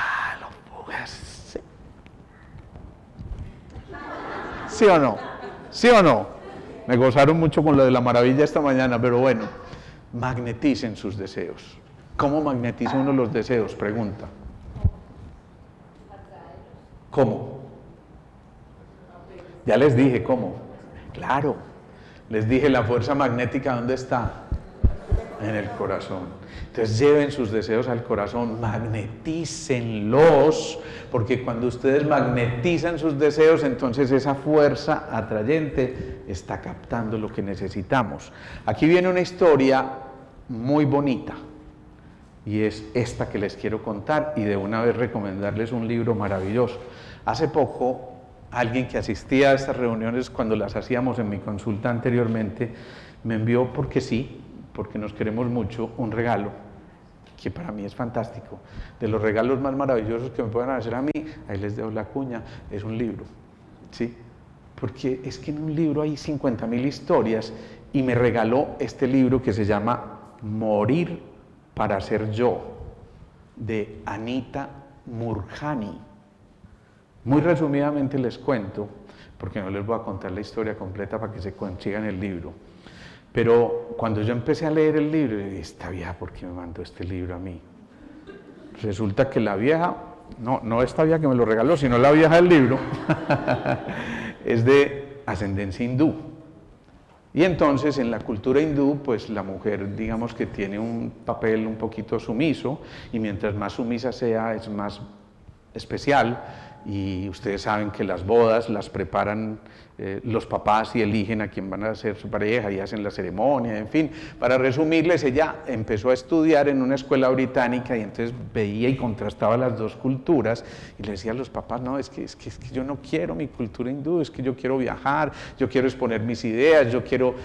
sí. ¿Sí o no? ¿Sí o no? Me gozaron mucho con lo de la maravilla esta mañana, pero bueno, magneticen sus deseos. ¿Cómo magnetiza uno los deseos? Pregunta. ¿Cómo? Ya les dije cómo. Claro, les dije la fuerza magnética, ¿dónde está? En el corazón. Entonces lleven sus deseos al corazón, magnetícenlos, porque cuando ustedes magnetizan sus deseos, entonces esa fuerza atrayente está captando lo que necesitamos. Aquí viene una historia muy bonita, y es esta que les quiero contar, y de una vez recomendarles un libro maravilloso. Hace poco, alguien que asistía a estas reuniones cuando las hacíamos en mi consulta anteriormente, me envió, porque sí, porque nos queremos mucho, un regalo que para mí es fantástico. De los regalos más maravillosos que me pueden hacer a mí, ahí les dejo la cuña, es un libro, ¿sí? Porque es que en un libro hay 50.000 historias, y me regaló este libro que se llama Morir para ser yo, de Anita Moorjani. Muy resumidamente les cuento, porque no les voy a contar la historia completa para que se consigan el libro. Pero cuando yo empecé a leer el libro, dije, esta vieja, ¿por qué me mandó este libro a mí? Resulta que la vieja, no esta vieja que me lo regaló, sino la vieja del libro, es de ascendencia hindú. Y entonces en la cultura hindú, pues la mujer, digamos que tiene un papel un poquito sumiso, y mientras más sumisa sea, es más especial. Y ustedes saben que las bodas las preparan los papás y eligen a quién van a ser su pareja y hacen la ceremonia, en fin. Para resumirles, ella empezó a estudiar en una escuela británica y entonces veía y contrastaba las dos culturas y le decía a los papás, no, es que yo no quiero mi cultura hindú, es que yo quiero viajar, yo quiero exponer mis ideas, yo quiero...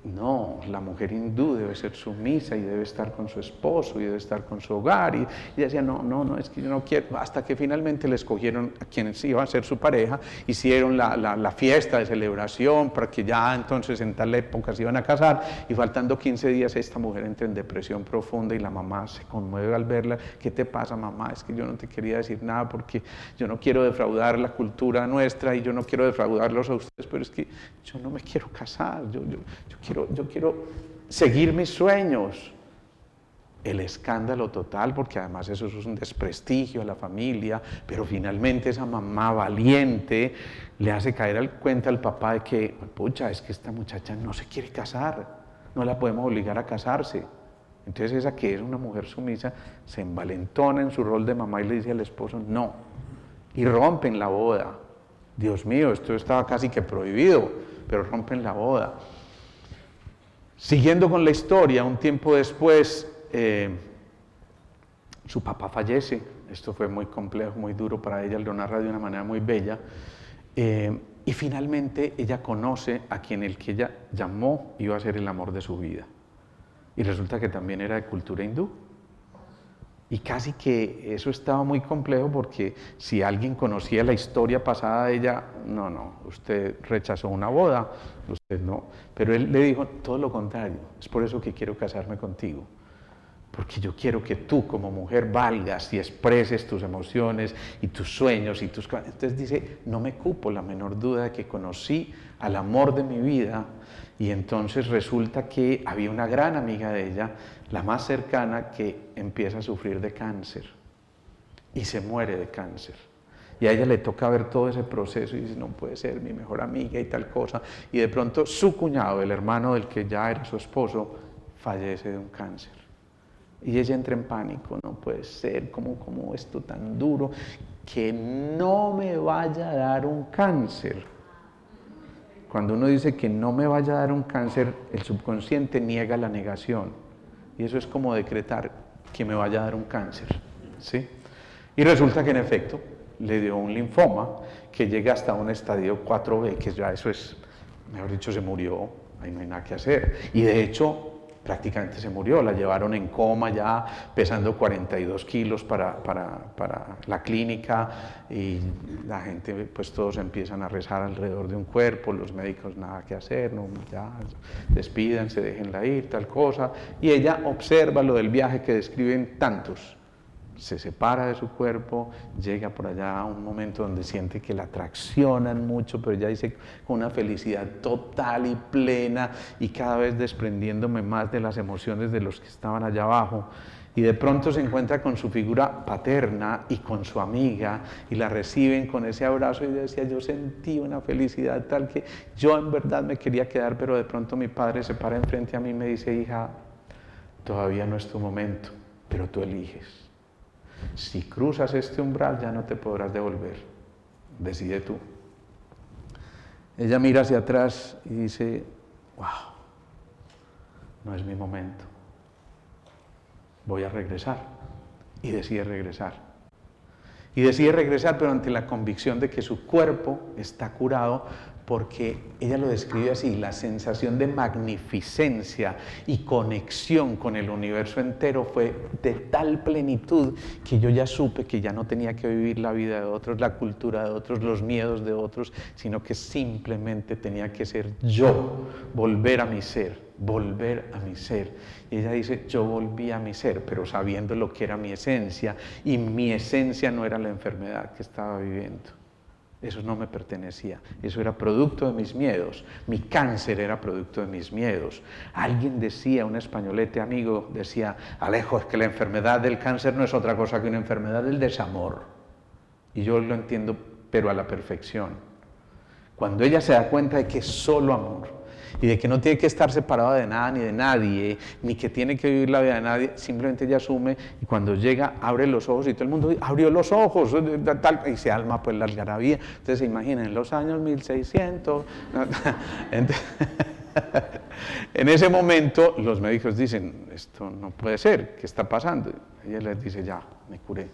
no, la mujer hindú debe ser sumisa y debe estar con su esposo y debe estar con su hogar. Y decía, no, es que yo no quiero. Hasta que finalmente le escogieron a quienes iban a ser su pareja, hicieron la fiesta de celebración para que ya entonces en tal época se iban a casar, y faltando 15 días esta mujer entra en depresión profunda y la mamá se conmueve al verla. ¿Qué te pasa, mamá? Es que yo no te quería decir nada porque yo no quiero defraudar la cultura nuestra y yo no quiero defraudarlos a ustedes, pero es que yo no me quiero casar, yo quiero seguir mis sueños. El escándalo total, porque además eso es un desprestigio a la familia, pero finalmente esa mamá valiente le hace caer al cuenta al papá de que, pucha, es que esta muchacha no se quiere casar, no la podemos obligar a casarse. Entonces esa que es una mujer sumisa se envalentona en su rol de mamá y le dice al esposo no, y rompen la boda. Dios mío, esto estaba casi que prohibido, pero rompen la boda. Siguiendo con la historia, un tiempo después, su papá fallece. Esto fue muy complejo, muy duro para ella, lo narra de una manera muy bella. Y finalmente ella conoce a quien el que ella llamó iba a ser el amor de su vida. Y resulta que también era de cultura hindú. Y casi que eso estaba muy complejo porque si alguien conocía la historia pasada de ella, no, usted rechazó una boda, usted no. Pero él le dijo todo lo contrario, es por eso que quiero casarme contigo. Porque yo quiero que tú como mujer valgas y expreses tus emociones y tus sueños y tus... Entonces dice, no me cupo la menor duda de que conocí al amor de mi vida. Y entonces resulta que había una gran amiga de ella, la más cercana, que empieza a sufrir de cáncer y se muere de cáncer. Y a ella le toca ver todo ese proceso y dice, no puede ser mi mejor amiga y tal cosa. Y de pronto su cuñado, el hermano del que ya era su esposo, fallece de un cáncer. Y ella entra en pánico, no puede ser, ¿cómo esto tan duro? Que no me vaya a dar un cáncer. Cuando uno dice que no me vaya a dar un cáncer, el subconsciente niega la negación. Y eso es como decretar que me vaya a dar un cáncer, ¿sí? Y resulta que en efecto le dio un linfoma que llega hasta un estadio 4B, que ya eso es, mejor dicho, se murió, ahí no hay nada que hacer. Y de hecho, prácticamente se murió, la llevaron en coma ya, pesando 42 kilos para la clínica, y la gente, pues todos empiezan a rezar alrededor de un cuerpo, los médicos nada que hacer, no, ya despídanse, déjenla ir, tal cosa, y ella observa lo del viaje que describen tantos. Se separa de su cuerpo, llega por allá a un momento donde siente que la traccionan mucho, pero ella dice con una felicidad total y plena, y cada vez desprendiéndome más de las emociones de los que estaban allá abajo. Y de pronto se encuentra con su figura paterna y con su amiga, y la reciben con ese abrazo, y ella decía, yo sentí una felicidad tal que yo en verdad me quería quedar, pero de pronto mi padre se para enfrente a mí y me dice, hija, todavía no es tu momento, pero tú eliges. Si cruzas este umbral ya no te podrás devolver, decide tú. Ella mira hacia atrás y dice, wow, no es mi momento, voy a regresar. Y decide regresar. Y decide regresar, pero ante la convicción de que su cuerpo está curado, porque ella lo describe así, la sensación de magnificencia y conexión con el universo entero fue de tal plenitud que yo ya supe que ya no tenía que vivir la vida de otros, la cultura de otros, los miedos de otros, sino que simplemente tenía que ser yo, volver a mi ser, volver a mi ser. Y ella dice, yo volví a mi ser, pero sabiendo lo que era mi esencia, y mi esencia no era la enfermedad que estaba viviendo. Eso no me pertenecía, eso era producto de mis miedos, mi cáncer era producto de mis miedos. Alguien decía, un españolete amigo decía, Alejo, es que la enfermedad del cáncer no es otra cosa que una enfermedad del desamor. Y yo lo entiendo, pero a la perfección. Cuando ella se da cuenta de que es solo amor, y de que no tiene que estar separada de nada ni de nadie, ni que tiene que vivir la vida de nadie, simplemente ella asume, y cuando llega abre los ojos y todo el mundo abrió los ojos, y se alma pues la algarabía. Entonces se imaginan, en los años 1600, en ese momento los médicos dicen, esto no puede ser, ¿qué está pasando? Y ella les dice, ya, me curé,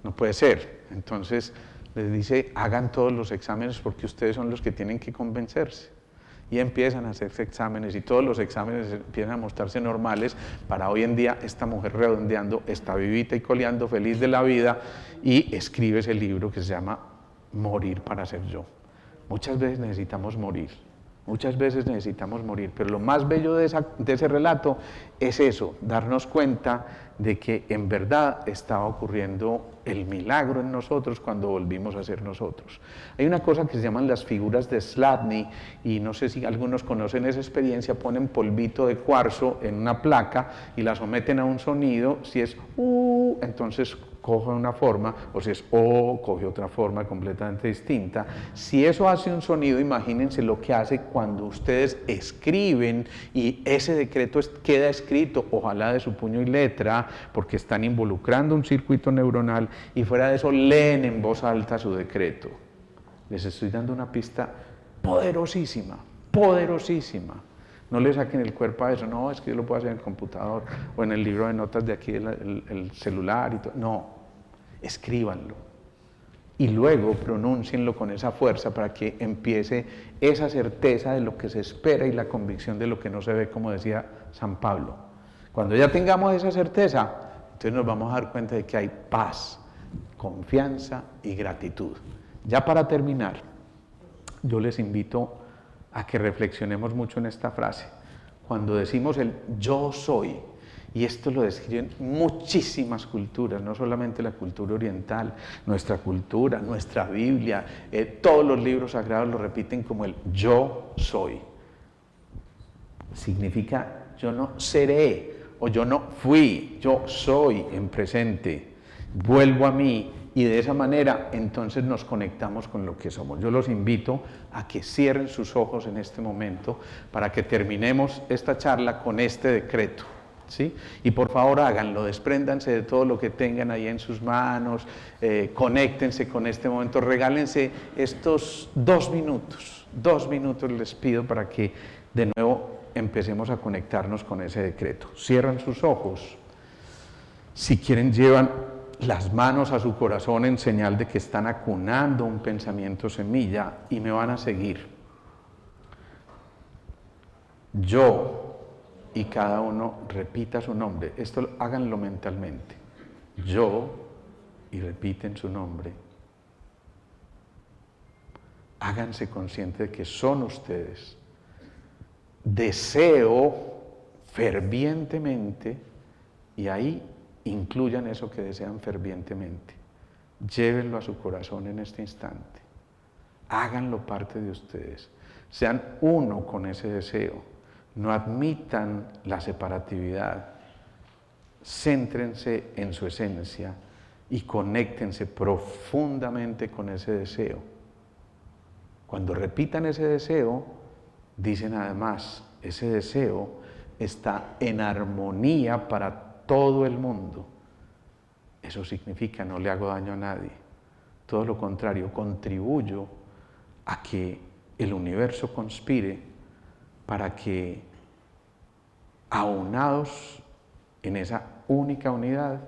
no puede ser. Entonces les dice, hagan todos los exámenes porque ustedes son los que tienen que convencerse. Y empiezan a hacerse exámenes y todos los exámenes empiezan a mostrarse normales para hoy en día esta mujer redondeando está vivita y coleando, feliz de la vida, y escribe ese libro que se llama Morir para ser yo. Muchas veces necesitamos morir. Muchas veces necesitamos morir, pero lo más bello de ese relato es eso, darnos cuenta de que en verdad estaba ocurriendo el milagro en nosotros cuando volvimos a ser nosotros. Hay una cosa que se llaman las figuras de Slatny, y no sé si algunos conocen esa experiencia, ponen polvito de cuarzo en una placa y la someten a un sonido, si es entonces coge una forma, o si es O, coge otra forma completamente distinta. Si eso hace un sonido, imagínense lo que hace cuando ustedes escriben y ese decreto queda escrito, ojalá de su puño y letra, porque están involucrando un circuito neuronal, y fuera de eso leen en voz alta su decreto. Les estoy dando una pista poderosísima, poderosísima. No le saquen el cuerpo a eso, no, es que yo lo puedo hacer en el computador o en el libro de notas de aquí, el celular y todo. No, escríbanlo y luego pronúncienlo con esa fuerza para que empiece esa certeza de lo que se espera y la convicción de lo que no se ve, como decía San Pablo. Cuando ya tengamos esa certeza, entonces nos vamos a dar cuenta de que hay paz, confianza y gratitud. Ya para terminar, yo les invito a que reflexionemos mucho en esta frase. Cuando decimos el yo soy, y esto lo describen muchísimas culturas, no solamente la cultura oriental, nuestra cultura, nuestra Biblia, todos los libros sagrados lo repiten como el yo soy. Significa yo no seré, o yo no fui, yo soy en presente, vuelvo a mí, y de esa manera entonces nos conectamos con lo que somos. Yo los invito a que cierren sus ojos en este momento para que terminemos esta charla con este decreto, ¿sí? Y por favor háganlo, despréndanse de todo lo que tengan ahí en sus manos, conéctense con este momento, regálense estos 2 minutos les pido para que de nuevo empecemos a conectarnos con ese decreto. Cierran sus ojos, si quieren llevan las manos a su corazón en señal de que están acunando un pensamiento semilla y me van a seguir. Yo, y cada uno repita su nombre. Esto háganlo mentalmente. Yo, y repiten su nombre. Háganse conscientes de que son ustedes. Deseo fervientemente, y ahí incluyan eso que desean fervientemente. Llévenlo a su corazón en este instante. Háganlo parte de ustedes. Sean uno con ese deseo. No admitan la separatividad. Céntrense en su esencia y conéctense profundamente con ese deseo. Cuando repitan ese deseo, dicen además, ese deseo está en armonía para todo el mundo. Eso significa no le hago daño a nadie. Todo lo contrario, contribuyo a que el universo conspire para que, aunados en esa única unidad,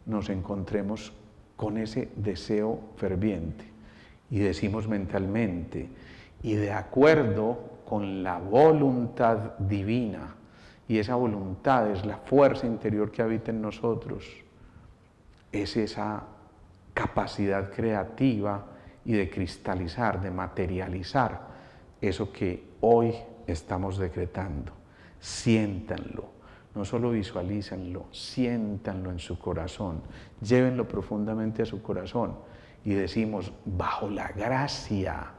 nos encontremos con ese deseo ferviente. Y decimos mentalmente, y de acuerdo con la voluntad divina, y esa voluntad es la fuerza interior que habita en nosotros, es esa capacidad creativa y de cristalizar, de materializar eso que hoy estamos decretando. Siéntanlo, no solo visualícenlo, siéntanlo en su corazón, llévenlo profundamente a su corazón y decimos, bajo la gracia,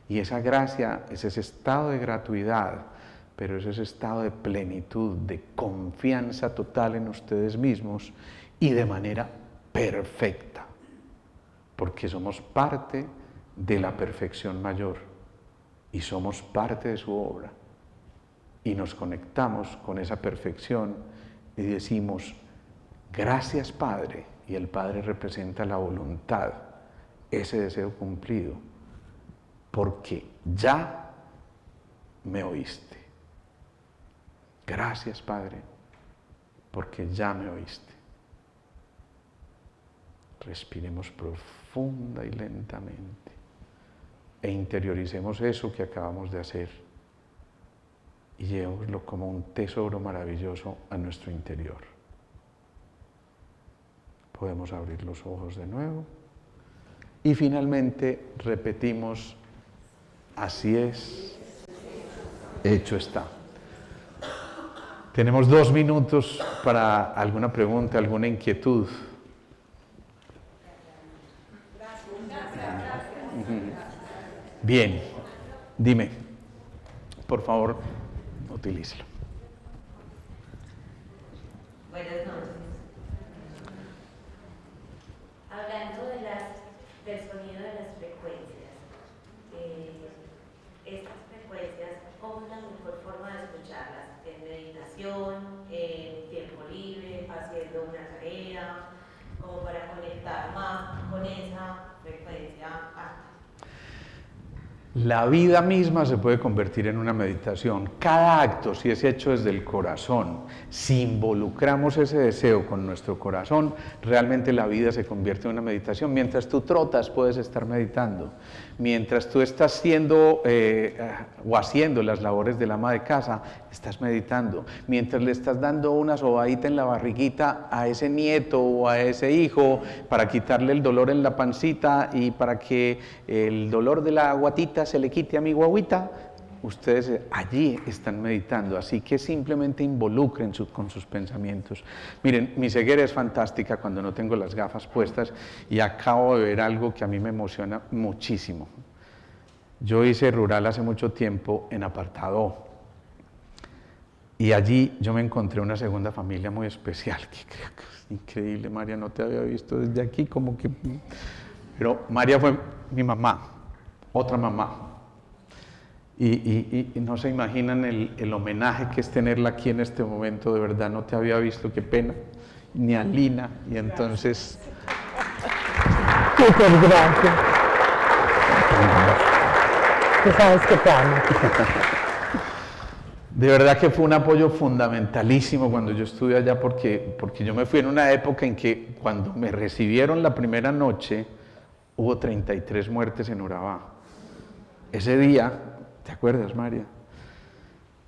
y esa gracia es ese estado de gratuidad, pero es ese estado de plenitud, de confianza total en ustedes mismos y de manera perfecta, porque somos parte de la perfección mayor y somos parte de su obra y nos conectamos con esa perfección y decimos, gracias Padre, y el Padre representa la voluntad, ese deseo cumplido, porque ya me oíste. Gracias, Padre, porque ya me oíste. Respiremos profunda y lentamente e interioricemos eso que acabamos de hacer. y llevémoslo como un tesoro maravilloso a nuestro interior. Podemos abrir los ojos de nuevo y finalmente repetimos: así es, hecho está. Tenemos 2 minutos para alguna pregunta, alguna inquietud. Bien, dime, por favor, utilícelo. Buenas noches. Hablando del sonido de las frecuencias, estas frecuencias, ¿cómo es la mejor forma de escucharlas? ¿En meditación, en tiempo libre, haciendo una tarea, como para conectar más con esa frecuencia alta? La vida misma se puede convertir en una meditación. Cada acto, si es hecho desde el corazón, si involucramos ese deseo con nuestro corazón, realmente la vida se convierte en una meditación. Mientras tú trotas, puedes estar meditando. Mientras tú estás haciendo las labores del ama de casa, estás meditando. Mientras le estás dando una sobadita en la barriguita a ese nieto o a ese hijo para quitarle el dolor en la pancita y para que el dolor de la guatita se le quite a mi guaguita, ustedes allí están meditando. Así que simplemente involucren con sus pensamientos. Miren, mi ceguera es fantástica cuando no tengo las gafas puestas y acabo de ver algo que a mí me emociona muchísimo. Yo hice rural hace mucho tiempo en Apartadó y allí yo me encontré una segunda familia muy especial, que creo que es increíble. María, no te había visto desde aquí, como que... Pero María fue mi mamá, otra mamá. Y no se imaginan el homenaje que es tenerla aquí en este momento. De verdad, no te había visto, qué pena, ni a Lina. Y entonces... Súper gracias. Tú sabes que te amo. De verdad que fue un apoyo fundamentalísimo cuando yo estuve allá, porque yo me fui en una época en que cuando me recibieron la primera noche, hubo 33 muertes en Urabá. Ese día, ¿te acuerdas, María?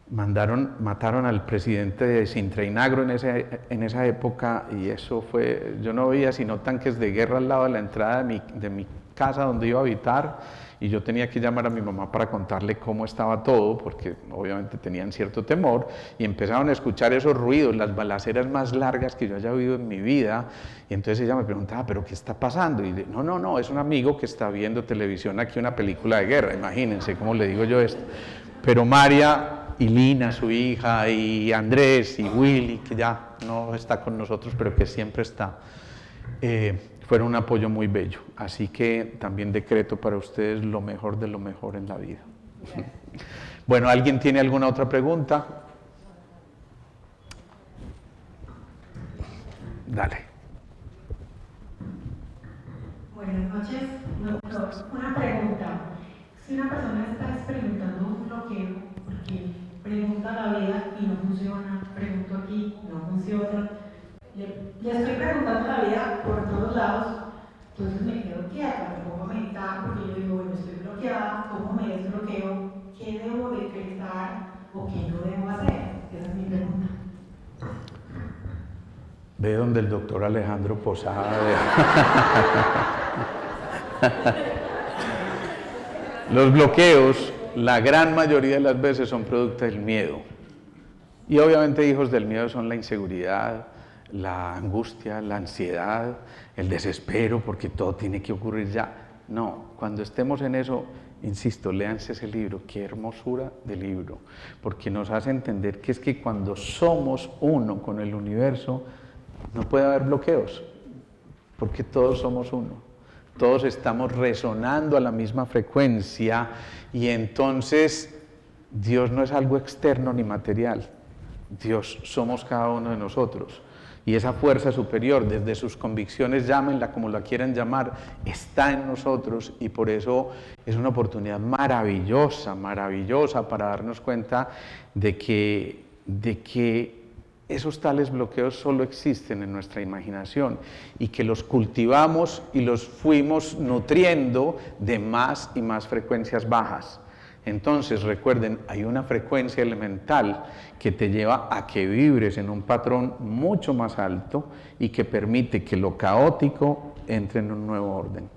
Mataron al presidente de Sintra y Nagro en esa época, y eso fue, yo no veía sino tanques de guerra al lado de la entrada de mi casa donde iba a habitar, y yo tenía que llamar a mi mamá para contarle cómo estaba todo, porque obviamente tenían cierto temor, y empezaron a escuchar esos ruidos, las balaceras más largas que yo haya oído en mi vida, y entonces ella me preguntaba, ¿pero qué está pasando? Y no, es un amigo que está viendo televisión aquí, una película de guerra, imagínense cómo le digo yo esto. Pero María y Lina, su hija, y Andrés y Willy, que ya no está con nosotros, pero que siempre está, fueron un apoyo muy bello. Así que también decreto para ustedes lo mejor de lo mejor en la vida. Bueno, ¿alguien tiene alguna otra pregunta? Dale. Buenas noches, doctor. Una pregunta. Si una persona está experimentando un bloqueo, porque pregunta la vida y no funciona, pregunto aquí, no funciona, le estoy preguntando la vida por todos lados, entonces me quedo quieta, me pongo a meditar, porque yo digo, bueno, estoy bloqueada, ¿cómo me desbloqueo? ¿Qué debo decretar o qué no debo hacer? Esa es mi pregunta. Ve donde el doctor Alejandro Posada. Los bloqueos, la gran mayoría de las veces, son producto del miedo. Y obviamente hijos del miedo son la inseguridad, la angustia, la ansiedad, el desespero, porque todo tiene que ocurrir ya. No, cuando estemos en eso, insisto, léanse ese libro, qué hermosura de libro, porque nos hace entender que es que cuando somos uno con el universo, no puede haber bloqueos, porque todos somos uno. Todos estamos resonando a la misma frecuencia y entonces Dios no es algo externo ni material. Dios somos cada uno de nosotros. Y esa fuerza superior, desde sus convicciones, llámenla como la quieran llamar, está en nosotros, y por eso es una oportunidad maravillosa, maravillosa para darnos cuenta de que esos tales bloqueos solo existen en nuestra imaginación y que los cultivamos y los fuimos nutriendo de más y más frecuencias bajas. Entonces, recuerden, hay una frecuencia elemental que te lleva a que vibres en un patrón mucho más alto y que permite que lo caótico entre en un nuevo orden.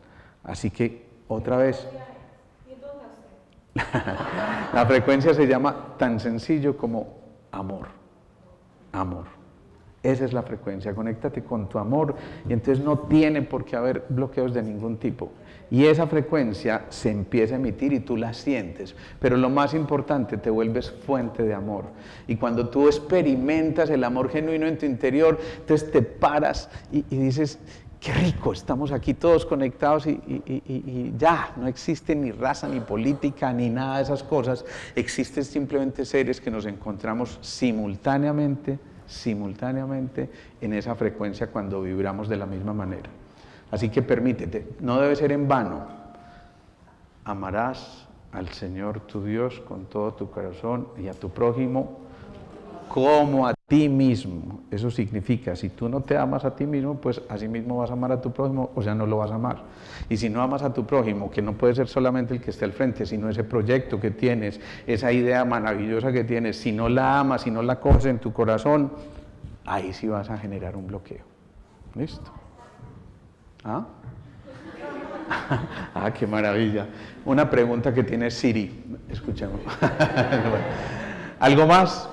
Así que, otra vez, la frecuencia se llama tan sencillo como amor. Amor. Esa es la frecuencia, conéctate con tu amor y entonces no tiene por qué haber bloqueos de ningún tipo. Y esa frecuencia se empieza a emitir y tú la sientes, pero lo más importante, te vuelves fuente de amor. Y cuando tú experimentas el amor genuino en tu interior, entonces te paras y dices, qué rico, estamos aquí todos conectados y ya, no existe ni raza, ni política, ni nada de esas cosas, existen simplemente seres que nos encontramos simultáneamente en esa frecuencia cuando vibramos de la misma manera. Así que permítete, no debe ser en vano. Amarás al Señor tu Dios con todo tu corazón y a tu prójimo como a ti mismo. Eso significa, si tú no te amas a ti mismo, pues así mismo vas a amar a tu prójimo, o sea, no lo vas a amar. Y si no amas a tu prójimo, que no puede ser solamente el que esté al frente, sino ese proyecto que tienes, esa idea maravillosa que tienes, si no la amas, si no la coges en tu corazón, ahí sí vas a generar un bloqueo. ¿Listo? ¿Ah? Ah, qué maravilla. Una pregunta que tiene Siri. Escuchemos. ¿Algo más?